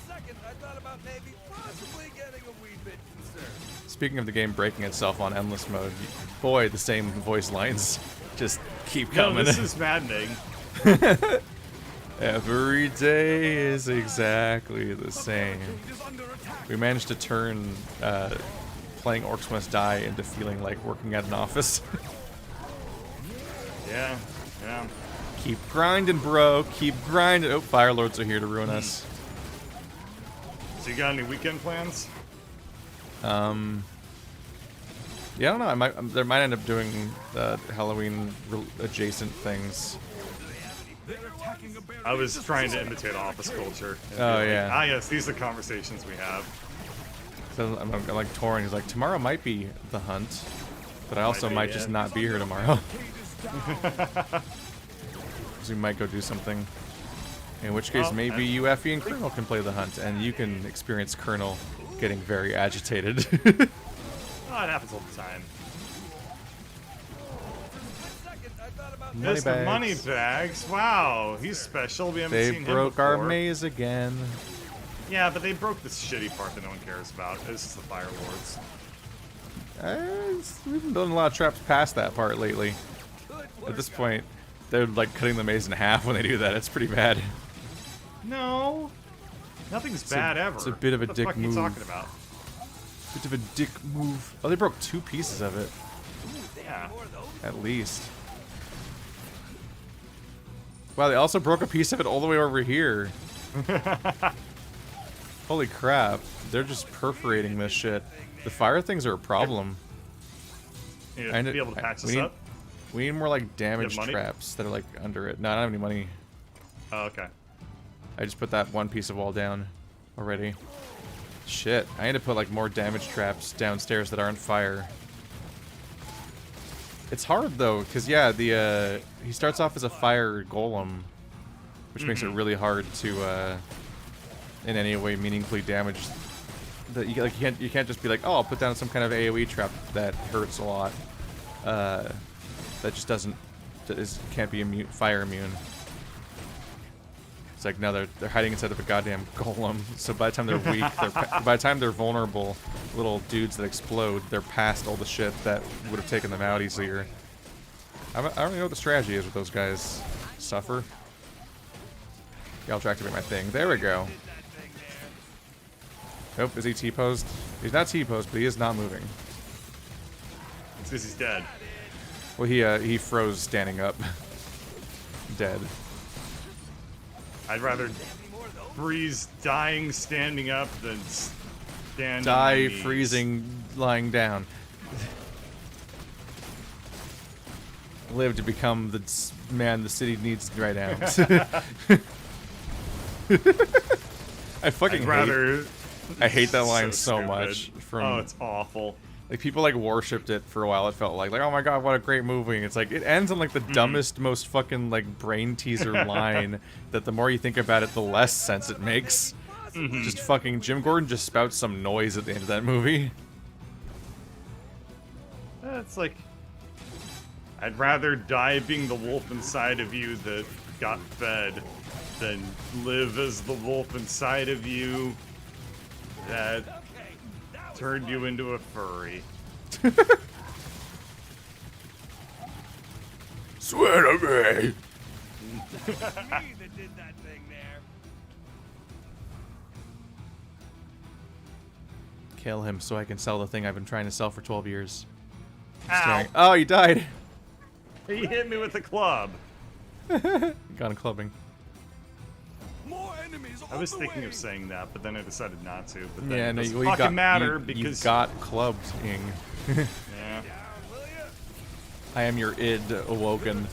second, I thought about maybe possibly getting a wee bit concerned. Speaking of the game breaking itself on endless mode, boy, the same voice lines just keep No, coming. this is maddening. Every day is exactly the same. We managed to turn playing Orcs Must Die into feeling like working at an office. Yeah, yeah. Keep grinding, bro. Keep grinding. Oh, Firelords are here to ruin us. So you got any weekend plans? Yeah, I don't know. There might end up doing Halloween adjacent things. I was trying to imitate office culture. and Oh, be like, yeah. Ah, yes, these are the conversations we have. So I'm like touring. He's like, tomorrow might be the hunt, but I also be, might yeah. just not be here tomorrow. So we might go do something. In which case, Well, maybe you, Effie, and Colonel can play the hunt, and you can experience Colonel getting very agitated. Oh, it happens all the time. Second, I thought about Money Mr. bags. Moneybags. Wow, he's special. We haven't They seen broke him our before. maze again. Yeah, but they broke this shitty part that no one cares about. This is the Fire Lords. We've been building a lot of traps past that part lately. At this point, they're like cutting the maze in half when they do that. It's pretty bad. No, nothing's a- bad ever. it's a bit of a what dick the fuck move. Are you talking about? Bit of a dick move. Oh, they broke 2 pieces of it, Yeah. at least. Wow, they also broke a piece of it all the way over here. Holy crap. They're just perforating this shit. The fire things are a problem. You I to need- be able to patch we this need- up. We need more like damage money? traps that are like under it. No, I don't have any money. Oh, okay. I just put that one piece of wall down already. Shit, I need to put like more damage traps downstairs that aren't fire. It's hard though, cause yeah, he starts off as a fire golem, which makes it really hard to in any way meaningfully damage. That you can't just be like, oh, I'll put down some kind of AOE trap that hurts a lot. That just can't be fire immune. It's like, no, they're hiding inside of a goddamn golem. So by the time they're weak, by the time they're vulnerable, little dudes that explode, they're past all the shit that would have taken them out easier. I don't really know what the strategy is with those guys. Suffer. Yeah, I'll try to activate my thing. There we go. Nope, is he T-posed? He's not T-posed, but he is not moving. It's because he's dead. Well, he froze standing up. Dead. I'd rather freeze dying standing up than stand on Die my knees. freezing lying down. Live to become the man the city needs right now. I fucking I hate that line so much. Oh, it's awful. Like, people like worshipped it for a while. It felt like oh my god, what a great movie. And it's like it ends on like the dumbest, most fucking like brain teaser line that the more you think about it, the less sense it makes. Just fucking Jim Gordon just spouts some noise at the end of that movie. It's like I'd rather die being the wolf inside of you that got fed than live as the wolf inside of you that turned you into a furry. Swear to me. Me that did that thing there. Kill him so I can sell the thing I've been trying to sell for 12 years. Ow! Oh, he died. He hit me with a club. Gone clubbing. More enemies I was thinking of saying that, but then I decided not to. But then Yeah, it no, doesn't you fucking got matter you because got clubbed, Ing. yeah. I am your id awoken.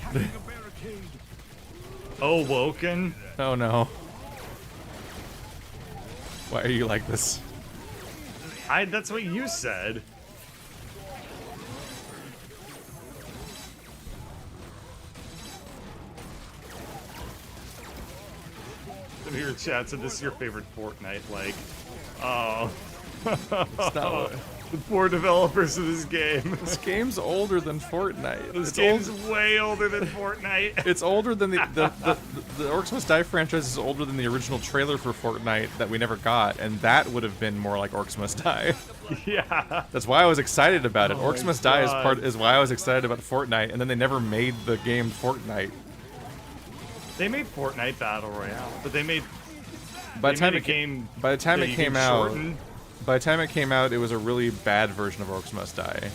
Oh, Woken. Oh no. Why are you like this? That's what you said. Some of your chat said this is your favorite Fortnite. Like, oh, It's not what- the poor developers of this game. This game's older than Fortnite. This It's game's old- way older than Fortnite. It's older than the Orcs Must Die franchise is older than the original trailer for Fortnite that we never got, and that would have been more like Orcs Must Die. Yeah. That's why I was excited about it. Oh Orcs my Must Die God. is why I was excited about Fortnite, and then they never made the game Fortnite. They made Fortnite Battle Royale, but they made By they the time made it a game. by the time that it you came can out, shorten. by the time it came out, it was a really bad version of Orcs Must Die.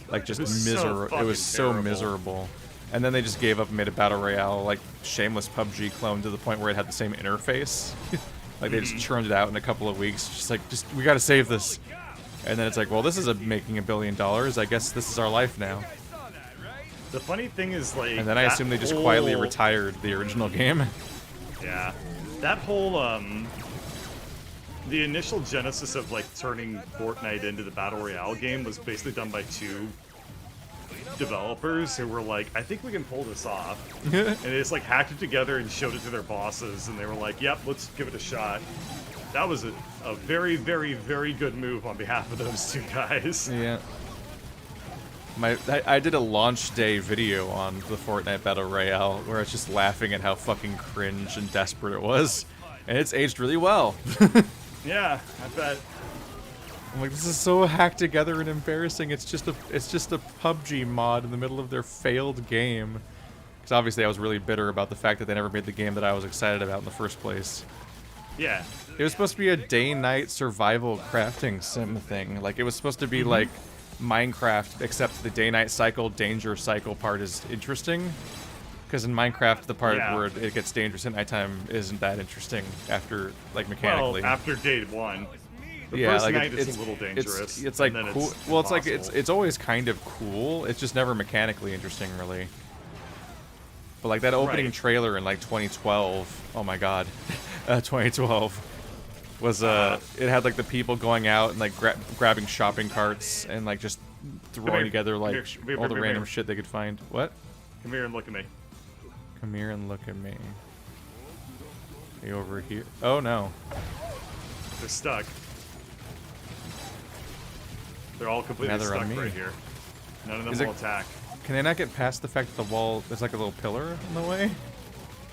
Like just It was so miserable. It fucking was so terrible. miserable. And then they just gave up and made a battle royale, like shameless PUBG clone, to the point where it had the same interface. Like they just churned it out in a couple of weeks. Just we gotta save this. And then it's like, well, this is making $1 billion. I guess this is our life now. The funny thing is, like, And then I that assume they just quietly whole- retired the original game. Yeah, that whole the initial genesis of like turning Fortnite into the battle royale game was basically done by two developers who were like, I think we can pull this off, and they just like hacked it together and showed it to their bosses, and they were like, yep, let's give it a shot. That was a very, very, very good move on behalf of those two guys. Yeah. I did a launch day video on the Fortnite Battle Royale where I was just laughing at how fucking cringe and desperate it was. And it's aged really well. Yeah, I bet. I'm like, this is so hacked together and embarrassing. It's just a PUBG mod in the middle of their failed game. Because obviously I was really bitter about the fact that they never made the game that I was excited about in the first place. Yeah. It was supposed to be a day-night survival crafting sim thing. Like, it was supposed to be like Minecraft, except the day-night cycle, danger cycle part is interesting. Because in Minecraft, the part Yeah. where it gets dangerous at nighttime isn't that interesting after, like, mechanically. Well, after day one. The Yeah, first like night it's a little dangerous. It's like and then cool. it's Well, it's like impossible. it's always kind of cool. It's just never mechanically interesting, really. But like that opening Right. trailer in like 2012. Oh my god, 2012 was it had like the people going out and like grabbing shopping carts and like just throwing here. together like Come here. all the Come random here. shit they could find. What? Come here and look at me. Come here and look at me. Are you over here? Oh no. They're stuck. They're all completely Now they're on stuck me. right here. None of them Is will it- attack. Can they not get past the fact that the wall is like a little pillar in the way?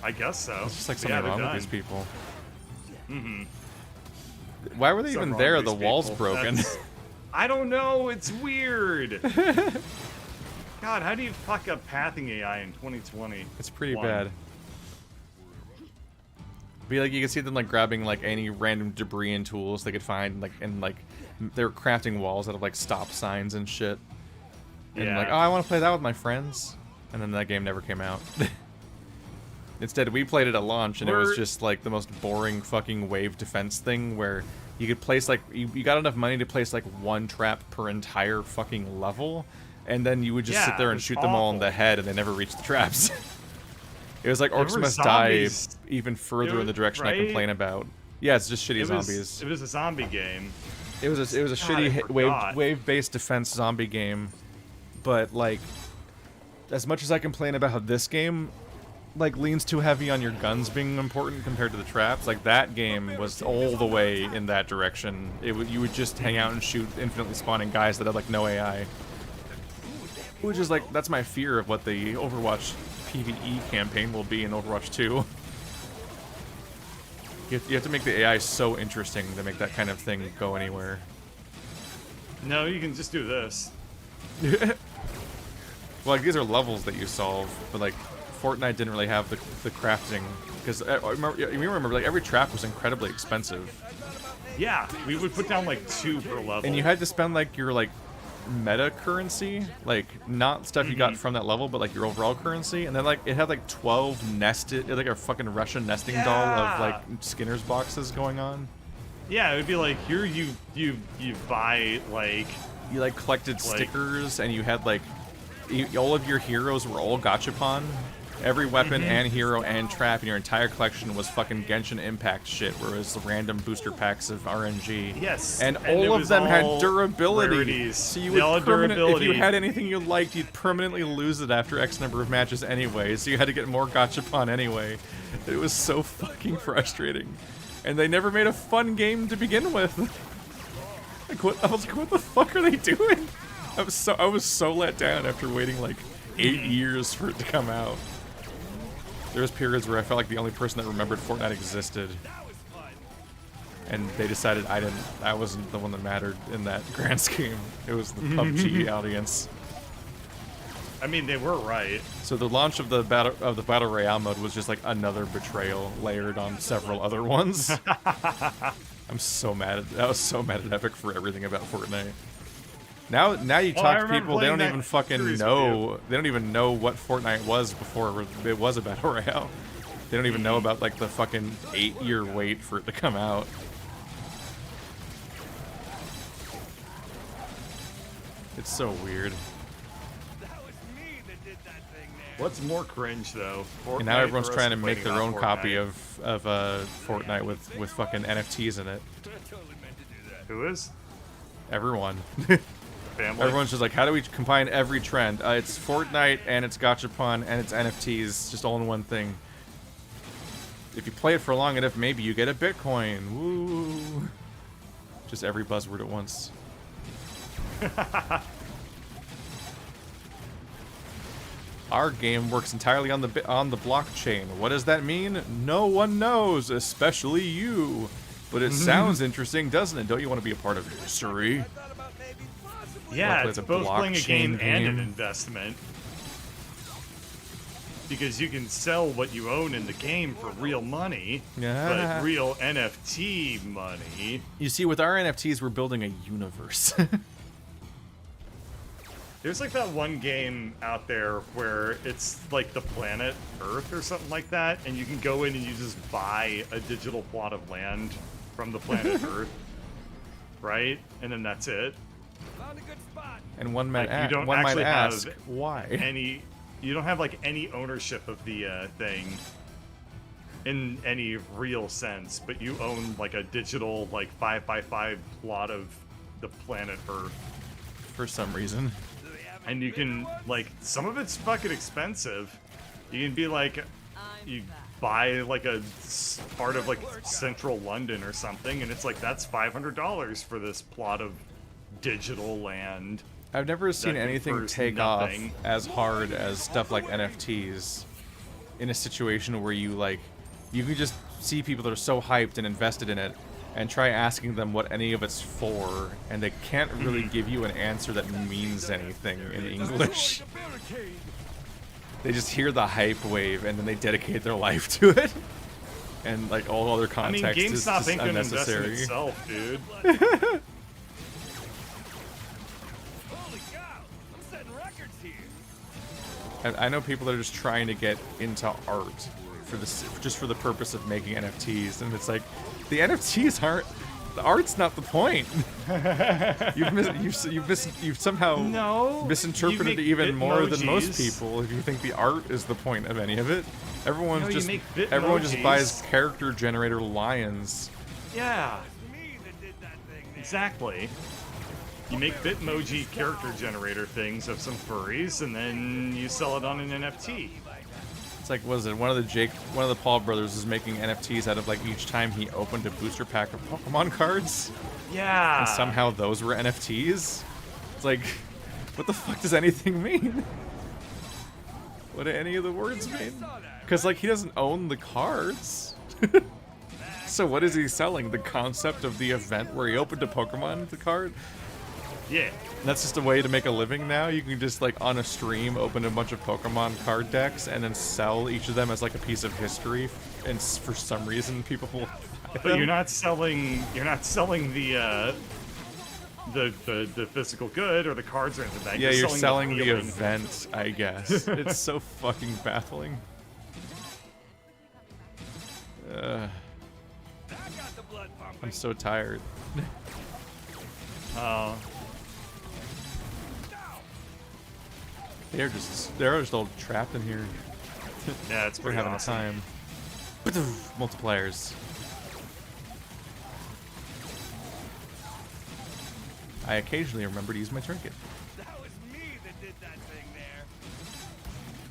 I guess so. It's just like But something yeah, they're wrong with done. these people. Mm-hmm. Why were they Something even wrong there? with The these wall's people. broken. I don't know. It's weird. God, how do you fuck up pathing AI in 2020? It's pretty bad. Be like you can see them like grabbing like any random debris and tools they could find, like and like they're crafting walls out of like stop signs and shit. And Yeah. like, oh, I want to play that with my friends, and then that game never came out. Instead, we played it at launch, and it was just like the most boring fucking wave defense thing where you could place like you got enough money to place like one trap per entire fucking level, and then you would just sit there and shoot them all in the head, and they never reached the traps. It was like Orcs were Must Die zombies. even further in the direction I right? complain about. Yeah, it's just shitty It was, zombies. it was a zombie game. It was a God, I shitty forgot. wave-based defense zombie game, but like, as much as I complain about how this game like leans too heavy on your guns being important compared to the traps, like that game was all the way in that direction. You would just hang out and shoot infinitely spawning guys that had like no AI, which is like that's my fear of what the Overwatch PvE campaign will be in Overwatch 2. You have to make the AI so interesting to make that kind of thing go anywhere. No, you can just do this. Well, like these are levels that you solve, but like Fortnite didn't really have the crafting because you remember like every trap was incredibly expensive. Yeah, we would put down like 2 per level. And you had to spend like your like meta currency, like not stuff you got from that level, but like your overall currency. And then like it had like 12 nested, like a fucking Russian nesting doll of like Skinner's boxes going on. Yeah, it would be like here you buy like you like collected stickers and you had like all of your heroes were all gachapon. Every weapon and hero and trap in your entire collection was fucking Genshin Impact shit, whereas random booster packs of RNG. Yes, and it all of was them had all durability. rarities. So you They all would had if you had anything you liked, you'd permanently lose it after X number of matches anyway. So you had to get more gachapon anyway. It was so fucking frustrating, and they never made a fun game to begin with. Like what? I was like, what the fuck are they doing? I was so let down after waiting like 8 years for it to come out. There was periods where I felt like the only person that remembered Fortnite existed, and they decided I wasn't the one that mattered in that grand scheme. It was the PUBG audience. I mean, they were right. So the launch of the battle royale mode was just like another betrayal layered on several other ones. I'm so mad at I was so mad at Epic for everything about Fortnite. Now you talk to people, they don't even fucking know. They don't even know what Fortnite was before it was a battle royale. They don't even know about like the fucking 8-year wait for it to come out. It's so weird. That was me that did that thing there. What's more cringe though? And now everyone's Fortnite trying to or us make their complaining own about copy Fortnite? of Fortnite with fucking NFTs in it. I totally meant to do that. Who is? Everyone. Family. Everyone's just like, how do we combine every trend? It's Fortnite and it's Gachapon and it's NFTs, just all in one thing. If you play it for long enough, maybe you get a Bitcoin. Woo! Just every buzzword at once. Our game works entirely on the blockchain. What does that mean? No one knows, especially you. But it sounds interesting, doesn't it? Don't you want to be a part of history? I thought about maybe possibly. Yeah, Well, it's it's a both playing a game blockchain and an game. investment. Because you can sell what you own in the game for real money, Yeah. but real NFT money. You see, with our NFTs, we're building a universe. There's like that one game out there where it's like the planet Earth or something like that, and you can go in and you just buy a digital plot of land from the planet Earth, right? And then that's it. Found a good spot. And one might, Like, you don't one might actually have ask, why? You don't have like any ownership of the thing in any real sense, but you own like a digital like 5x5 plot of the planet Earth. For some reason. And you can, like, some of it's fucking expensive. You can be like, you buy like a part of like central London or something, and it's like, that's $500 for this plot of digital land. I've never seen that anything confers take nothing. off as hard as stuff like NFTs. in a situation where you can just see people that are so hyped and invested in it, and try asking them what any of it's for, and they can't really give you an answer that means anything in English. They just hear the hype wave and then they dedicate their life to it. And like all other context is GameStop just ain't gonna invest in unnecessary. itself, dude. Holy cow! I'm setting records here. And I know people that are just trying to get into art for this, just for the purpose of making NFTs, and it's like, the NFTs aren't. The art's not the point. You've somehow misinterpreted it even more than most people. If you think the art is the point of any of it, everyone just buys character generator lions. Yeah, Me that did that thing there. exactly. You make Bitmoji character generator things of some furries, and then you sell it on an NFT. It's like, was it one of the Paul brothers is making NFTs out of like each time he opened a booster pack of Pokemon cards, Yeah. and somehow those were NFTs. It's like, what the fuck does anything mean? What do any of the words mean? Because like he doesn't own the cards. So what is he selling? The concept of the event where he opened a Pokemon the card? Yeah. And that's just a way to make a living now. You can just like on a stream open a bunch of Pokemon card decks and then sell each of them as like a piece of history. And for some reason, people will. But you're not selling. You're not selling the physical good or the cards or anything like that. Yeah, you're selling the feeling. event, I guess. It's so fucking baffling. That got the blood pumping. I'm so tired. Oh. They're just all trapped in here. Yeah, it's We're pretty having awesome. a time. Multipliers. I occasionally remember to use my trinket. That was me that did that thing there.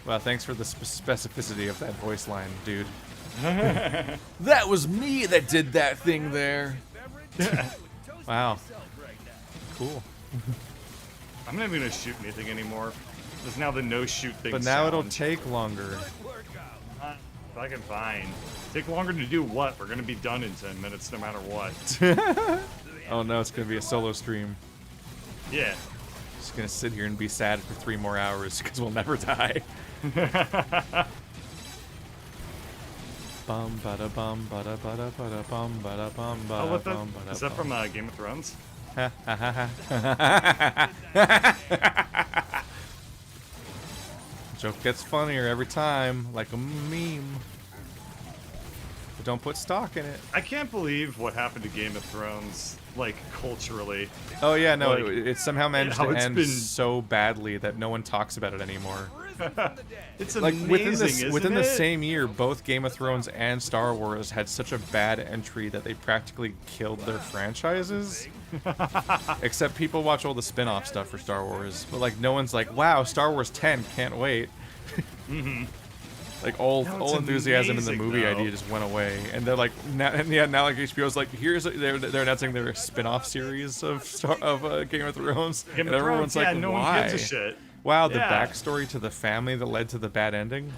Well, thanks for the specificity of that voice line, dude. That was me that did that thing there. Wow. Cool. I'm not even gonna shoot anything anymore. There's now the no shoot thing. But now it'll challenge. take longer. Fucking fine. Take longer to do what? We're gonna be done in 10 minutes no matter what. Oh no, it's gonna be a solo stream. Yeah. Just gonna sit here and be sad for 3 more hours because we'll never die. Bum bada bum bada bada bada bum bada bum Oh, bada what bum the? bada Is that bum. from Game of Thrones? Joke gets funnier every time, like a meme. But don't put stock in it. I can't believe what happened to Game of Thrones, like, culturally. Oh yeah, no, Like, it somehow managed how to it's end been- so badly that no one talks about it anymore. It's Like amazing, within isn't the it? same year, both Game of Thrones and Star Wars had such a bad entry that they practically killed their franchises. Except people watch all the spin-off stuff for Star Wars, but like no one's like, "Wow, Star Wars 10, can't wait." Like all No, it's enthusiasm in the amazing, movie though. idea just went away, and they're like, now like HBO's like, they're announcing their spin-off series of Game of Thrones, Game and of everyone's Thrones, yeah, like, no why? one gives a shit. Wow, the Yeah. backstory to the family that led to the bad ending.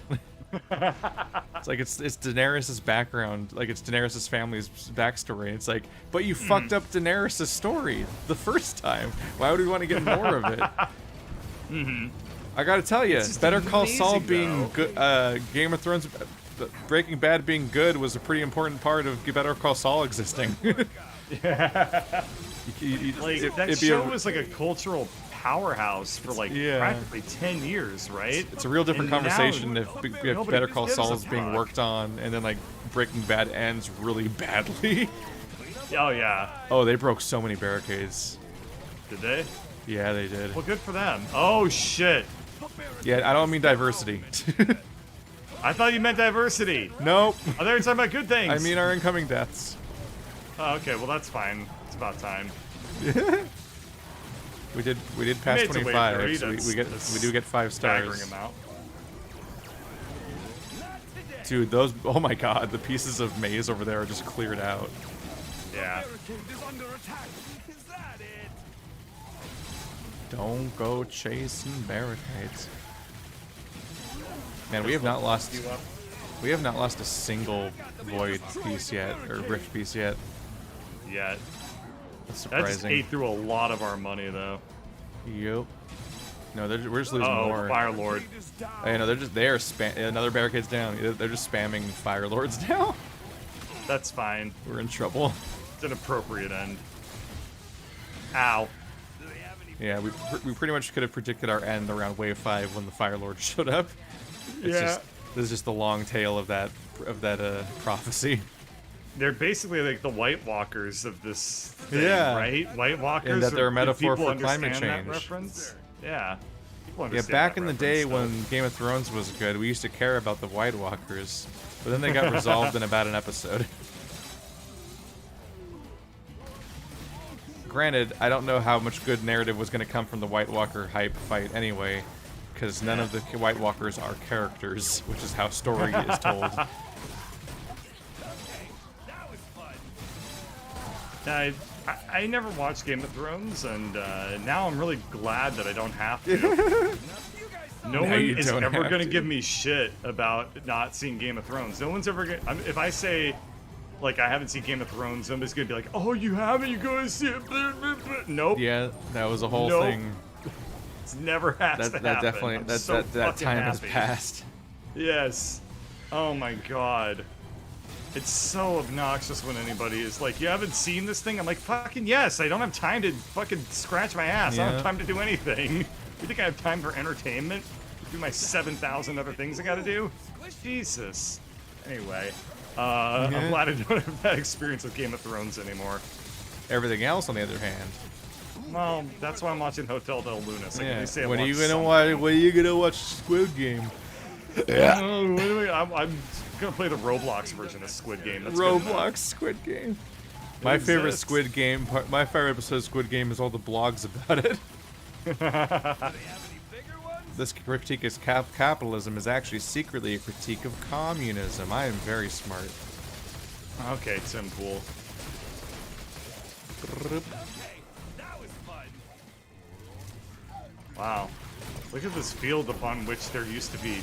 It's like it's Daenerys' background, like it's Daenerys' family's backstory. It's like, but you fucked up Daenerys' story the first time. Why would we want to get more of it? I gotta tell you, just Better Call Saul amazing, being though. good, Game of Thrones, Breaking Bad being good was a pretty important part of Better Call Saul existing. Like, that it'd be a- show was like a cultural powerhouse for like Yeah. practically 10 years, right? It's a real different And now, conversation if nobody Better Call gives a Saul is being fuck. worked on and then like Breaking Bad ends really badly. Oh yeah, Oh, they broke so many barricades. did they? Yeah, they did. Well, good for them. Oh shit! Yeah, I don't mean diversity. I thought you meant diversity. Nope. Oh, they were talking about good things. I mean our incoming deaths. Oh, okay, well that's fine. It's about time. We did pass Made some way 25. for you. So That's we do get 5 Staggering stars. amount. Dude, those, oh my god, the pieces of maze over there are just cleared out. Yeah. Barricade is under attack. Is that it? Don't go chasing barricades. Man, we have not lost. We have not lost a single Void piece yet, or Rift piece yet. Yet. That's That just surprising. ate through a lot of our money, though. Yep. No, we're just losing Oh, more. Fire Lord. Hey, no, they are another barricade's down. They're just spamming Fire Lords now. That's fine. We're in trouble. It's an appropriate end. Ow. Yeah, we pretty much could have predicted our end around wave 5 when the Fire Lord showed up. It's Yeah. just this is just the long tail of that prophecy. They're basically like the White Walkers of this thing, Yeah. right? White Walkers. And that they're a do metaphor people for climate understand that change. reference? Yeah. People Yeah, understand back that in the day reference, when Game of Thrones was good, we used to care about the White Walkers, but then they got resolved in about an episode. Granted, I don't know how much good narrative was going to come from the White Walker hype fight anyway, because none of the White Walkers are characters, which is how story is told. I never watched Game of Thrones, and now I'm really glad that I don't have to. No Now one you is don't ever have going to to. give me shit about not seeing Game of Thrones. No one's ever going to... If I say, like, I haven't seen Game of Thrones, somebody's going to be like, oh, you haven't? You guys see it? Nope. Yeah, that was a whole Nope. thing. It's never has to That happen. definitely I'm that so that, that fucking time has happy. passed. Yes. Oh my god. It's so obnoxious when anybody is like, you haven't seen this thing? I'm like, fucking yes, I don't have time to fucking scratch my ass. I don't Yeah. have time to do anything. You think I have time for entertainment? Do my 7,000 other things I gotta do? Jesus. Anyway, I'm glad I don't have that experience with Game of Thrones anymore. Everything else, on the other hand. Well, that's why I'm watching Hotel Del Luna. So I can at Yeah. least say I When are you watched gonna something. watch? When are you gonna watch Squid Game? Oh, wait a minute, I'm gonna play the Roblox version of Squid Game. That's good enough. Roblox Squid Game. My favorite exists. Squid Game. My favorite episode of Squid Game is all the blogs about it. This critique is capitalism is actually secretly a critique of communism. I am very smart. Okay, Tim Pool. Wow. Look at this field upon which there used to be.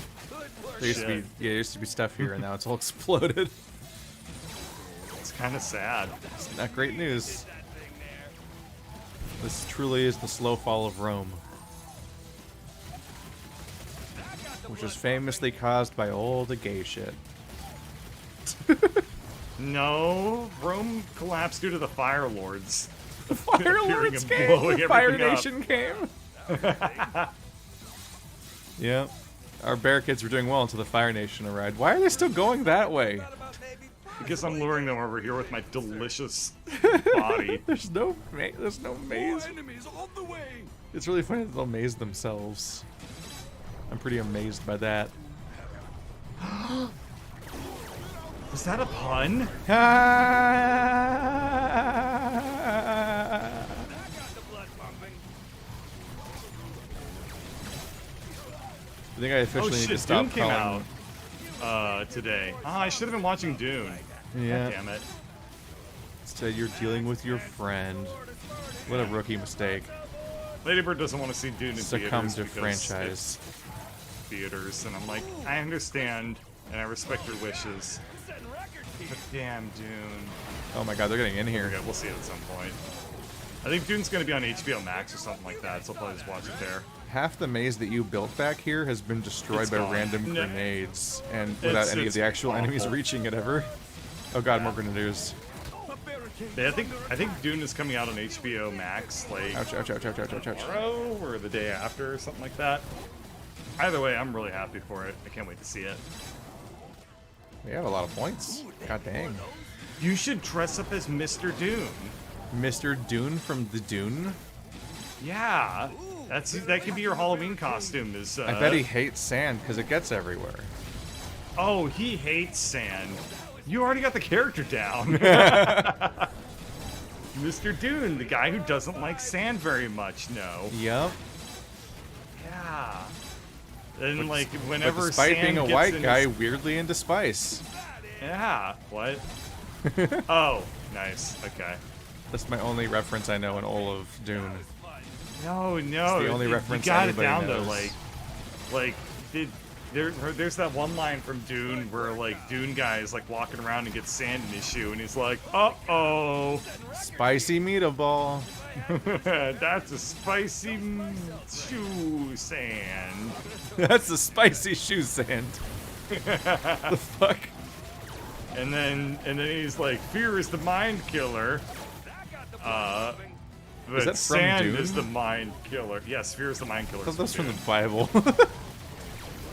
There used to be, Shit. yeah, there used to be stuff here, and now it's all exploded. It's kind of sad. It's not great news. This truly is the slow fall of Rome, which is famously caused by all the gay shit. No, Rome collapsed due to the Fire Lords. Fire Appearing Lords and came. blowing The Fire everything up. Nation came. Yep. Our barricades were doing well until the Fire Nation arrived. Why are they still going that way? Because I'm luring them over here with my delicious body. There's no maze. Enemies on the way. It's really funny that they'll maze themselves. I'm pretty amazed by that. Is that a pun? I think I officially Oh need shit, to stop Dune came calling. out today. Ah, I should have been watching Dune. Yeah. God damn it. Instead, you're dealing with your friend. What a rookie mistake. Ladybird doesn't want to see Dune in Succumb theaters to because franchise. it's theaters, and I'm like, I understand, and I respect your wishes. But damn, Dune. Oh my god, they're getting in here. Okay, we'll see it at some point. I think Dune's going to be on HBO Max or something like that, so I'll probably just watch it there. Half the maze that you built back here has been destroyed It's by gone. random No. grenades, and without any of it's the actual enemies awful. reaching it ever. Oh god, more grenadiers. Yeah, I think Dune is coming out on HBO Max like Ouch, ouch, ouch, ouch, ouch, ouch, ouch. tomorrow or the day after or something like that. Either way, I'm really happy for it. I can't wait to see it. We have a lot of points. God dang. You should dress up as Mr. Dune. Mr. Dune from the Dune? Yeah, that could be your Halloween costume. Is I bet he hates sand because it gets everywhere. Oh, he hates sand. You already got the character down. Mr. Dune, the guy who doesn't like sand very much. No. Yep. Yeah. And like whenever But despite sand being a gets white in guy, his- weirdly into spice. Yeah. What? Oh, nice. Okay. That's my only reference I know in all of Dune. No. It's the only reference You got it anybody down knows. though. Like, did There's that one line from Dune where like Dune guy is like walking around and gets sand in his shoe, and he's like, "Uh-oh, Spicy meatball. that's a spicy shoe sand." That's the spicy shoe sand. The fuck? And then he's like, "Fear is the mind killer." But Is that from sand Dune? is the mind killer. Yes, fear is the mind killer. I thought that's from the Dune. Bible.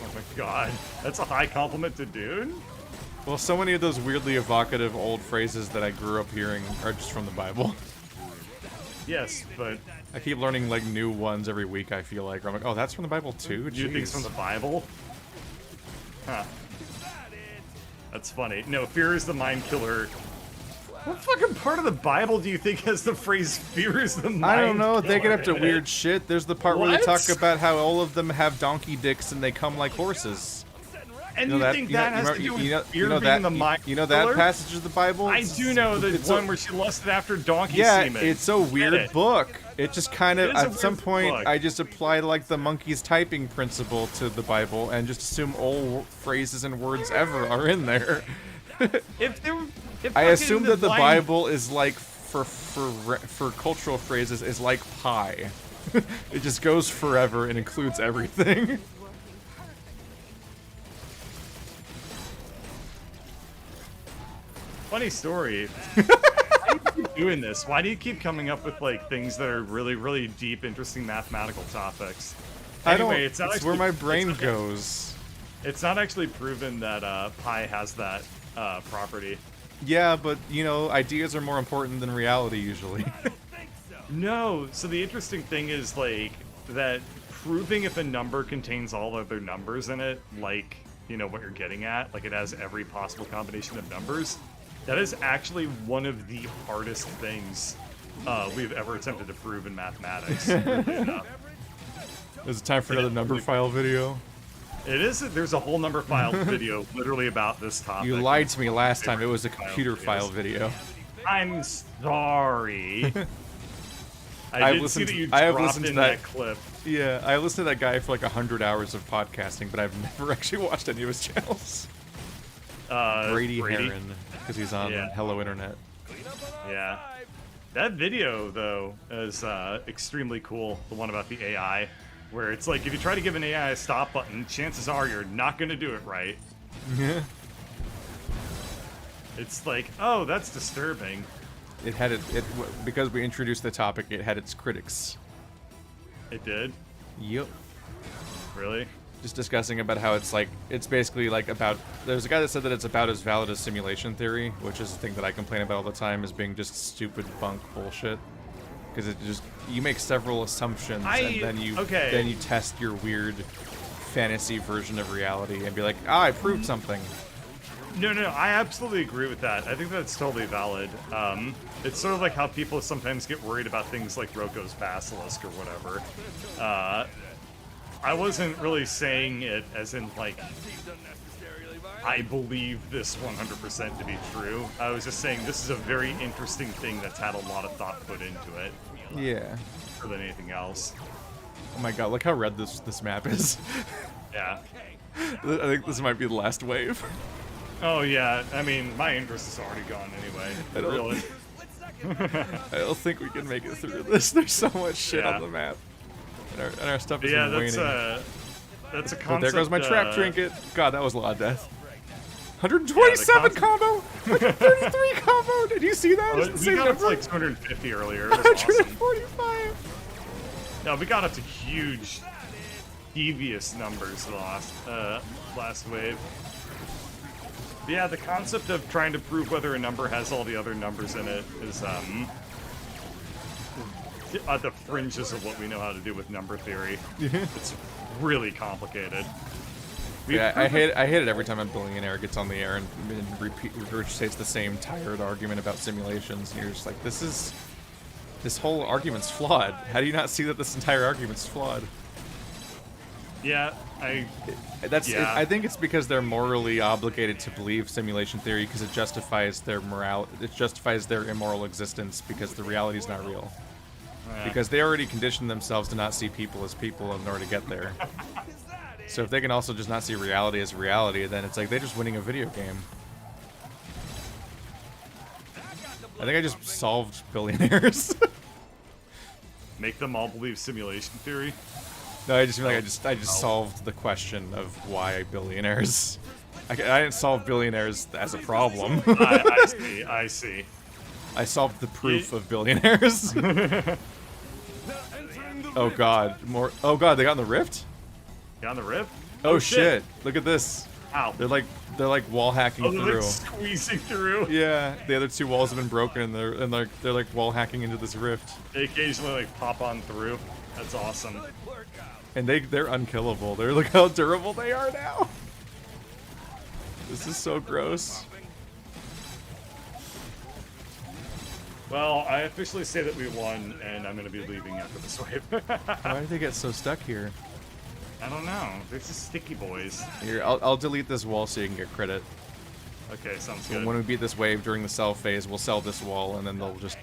Oh my god, that's a high compliment to Dune. Well, so many of those weirdly evocative old phrases that I grew up hearing are just from the Bible. Yes, but I keep learning like new ones every week. I feel like I'm like, oh, that's from the Bible too. you think it's Jeez. from the Bible? Huh. That's funny. No, fear is the mind killer. What fucking part of the Bible do you think has the phrase "fear is the mind"? I don't know. They get up to killer in it? weird shit. There's the part where they What? talk about how all of them have donkey dicks and they come like horses. And You know you think that has to do with fear being that the mind you know that killer? passage of the Bible? I do know the It's one a- where she lusted after donkey Yeah, semen. it's a weird it. book. It just kind of, It is a at some weird point, book. I just applied like the monkey's typing principle to the Bible and just assume all phrases and words ever are in there. If I fucking assume that the blind- Bible is like for cultural phrases is like pi. It just goes forever and includes everything. Funny story. Why do you keep doing this? Why do you keep coming up with like things that are really, really deep, interesting mathematical topics? I don't. Anyway, it's not It's where actually- my brain it's- goes. It's not actually proven that pi has that property. Yeah, but you know, ideas are more important than reality usually. No. So the interesting thing is like that proving if a number contains all other numbers in it, like you know what you're getting at, like it has every possible combination of numbers. That is actually one of the hardest things we've ever attempted to prove in mathematics. weirdly enough. Is it time for another number file video? It is. There's a whole number file video literally about this topic. You lied to me last time. It was a computer videos. file video. I'm sorry. I I've did see listened that to- you I have dropped listened to in that- clip. Yeah, I listened to that guy for like 100 hours of podcasting, but I've never actually watched any of his channels. Brady Heron, because he's on Yeah. Hello Internet. Yeah. That video, though, is extremely cool. The one about the AI, where it's like, if you try to give an AI a stop button, chances are you're not going to do it right. Yeah. It's like, oh, that's disturbing. It had because we introduced the topic. It had its critics. It did? Yep. Really? Just discussing about how it's basically like about. There's a guy that said that it's about as valid as simulation theory, which is the thing that I complain about all the time, as being just stupid bunk bullshit. Because it just you make several assumptions and then you test your weird fantasy version of reality and be like, I proved something. No, I absolutely agree with that. I think that's totally valid. It's sort of like how people sometimes get worried about things like Roko's Basilisk or whatever. I wasn't really saying it as in, like, I believe this 100% to be true. I was just saying this is a very interesting thing that's had a lot of thought put into it. Yeah. More than anything else. Oh my god, look how red this map is. Yeah. I think this might be the last wave. Oh, yeah. I mean, my interest is already gone anyway. I don't- Really. I don't think we can make it through this. There's so much shit Yeah. on the map. And our stuff But is yeah, waning. that's a Oh, concept. there goes my trap trinket. God, that was a lot of death. 127 Yeah, the combo! 133 combo! Did you see that? It's the We same got up to number. like 250 earlier. It was awesome. 145! No, we got up to huge, devious numbers the last wave. But yeah, the concept of trying to prove whether a number has all the other numbers in it is at the fringes of what we know how to do with number theory. It's really complicated. Yeah, I hate it every time a billionaire gets on the air and regurgitates the same tired argument about simulations, and you're just like, this whole argument's flawed. How do you not see that this entire argument's flawed? Yeah, I think it's because they're morally obligated to believe simulation theory because it justifies their immoral existence because the reality is not real. Yeah. Because they already conditioned themselves to not see people as people in order to get there. So if they can also just not see reality as reality, then it's like they're just winning a video game. I think I just solved billionaires. Make them all believe simulation theory. No, I just feel like I just solved the question of why billionaires. I didn't solve billionaires as a problem. I see. I solved the proof of billionaires. Oh god, more. Oh god, they got in the rift. You on the rip? Oh shit! Look at this. Ow. They're like wall hacking They're through. like squeezing through. Yeah, the other two walls have been broken, and they're like wall hacking into this rift. They occasionally like pop on through. That's awesome. And they're unkillable. Look how durable they are now. This is so gross. Well, I officially say that we won, and I'm gonna be leaving after this wave. Why did they get so stuck here? I don't know. They're just sticky boys. Here, I'll delete this wall so you can get credit. Okay, sounds So good. when we beat this wave during the sell phase, we'll sell this wall, and then they'll just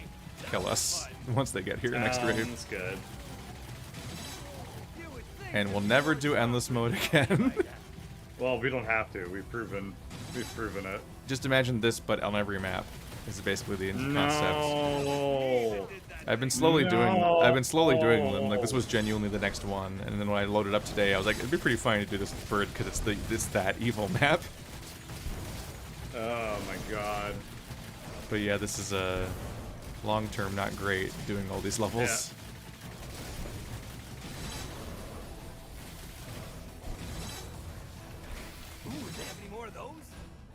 kill us once they get here next wave. Sounds good. And we'll never do endless mode again. Well, we don't have to. We've proven it. Just imagine this, but on every map. Is basically the concept. No. I've been slowly doing them. Like this was genuinely the next one, and then when I loaded up today, I was like, it'd be pretty funny to do this with Bird because it's that evil map. Oh my god. But yeah, this is a long term not great doing all these levels. Ooh, do they have any more of those?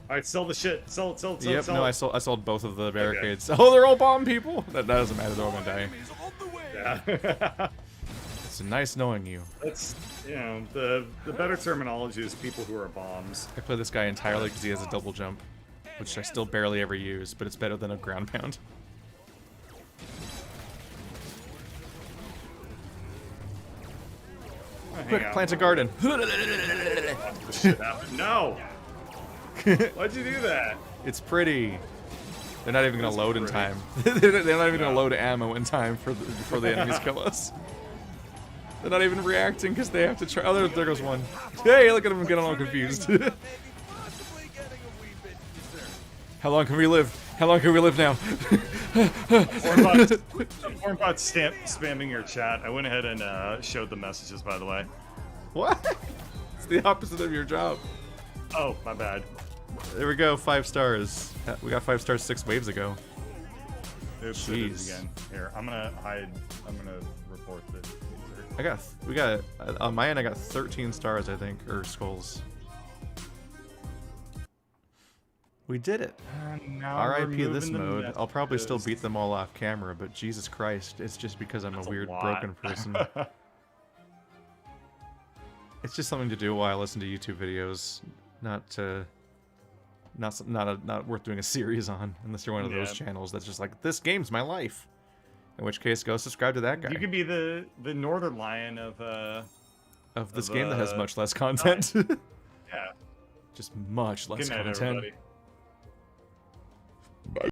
All right, sell the shit. Sell it. Sell it. Sell Yep, it. Sell no, it. I sold both of the barricades. Oh, they're all bomb people. That doesn't matter. They're all gonna die. Enemies on the way. Yeah. It's nice knowing you. That's the better terminology is people who are bombs. I play this guy entirely because he has a double jump, which I still barely ever use, but it's better than a ground pound. Quick, plant a garden. Shit happened. No. Why'd you do that? It's pretty. They're not even gonna It's load in pretty. time. They're not even gonna load ammo in time before the enemies kill us. They're not even reacting because they have to try. Oh, there goes one. Hey, look at them getting all confused. Maybe possibly getting a wee bit concerned. How long can we live? How long can we live now? Hornbot spamming your chat. I went ahead and showed the messages, by the way. What? It's the opposite of your job. Oh, my bad. There we go, 5 stars. We got 5 stars 6 waves ago. Oops, it is Jeez. again. Here, I'm gonna hide. I'm gonna report the user. We got on my end. I got 13 stars, I think, or skulls. We did it. Now we're RIP this moving the mode. I'll probably still messages. beat them all off camera, but Jesus Christ, it's just because I'm That's a weird, lot. broken person. It's just something to do while I listen to YouTube videos, not worth doing a series on, unless you're one of those Yeah. channels that's just like, this game's my life. In which case, go subscribe to that guy. You could be the Northern Lion of Of this of, game that has much less content. yeah. Just much less Good night, content. everybody.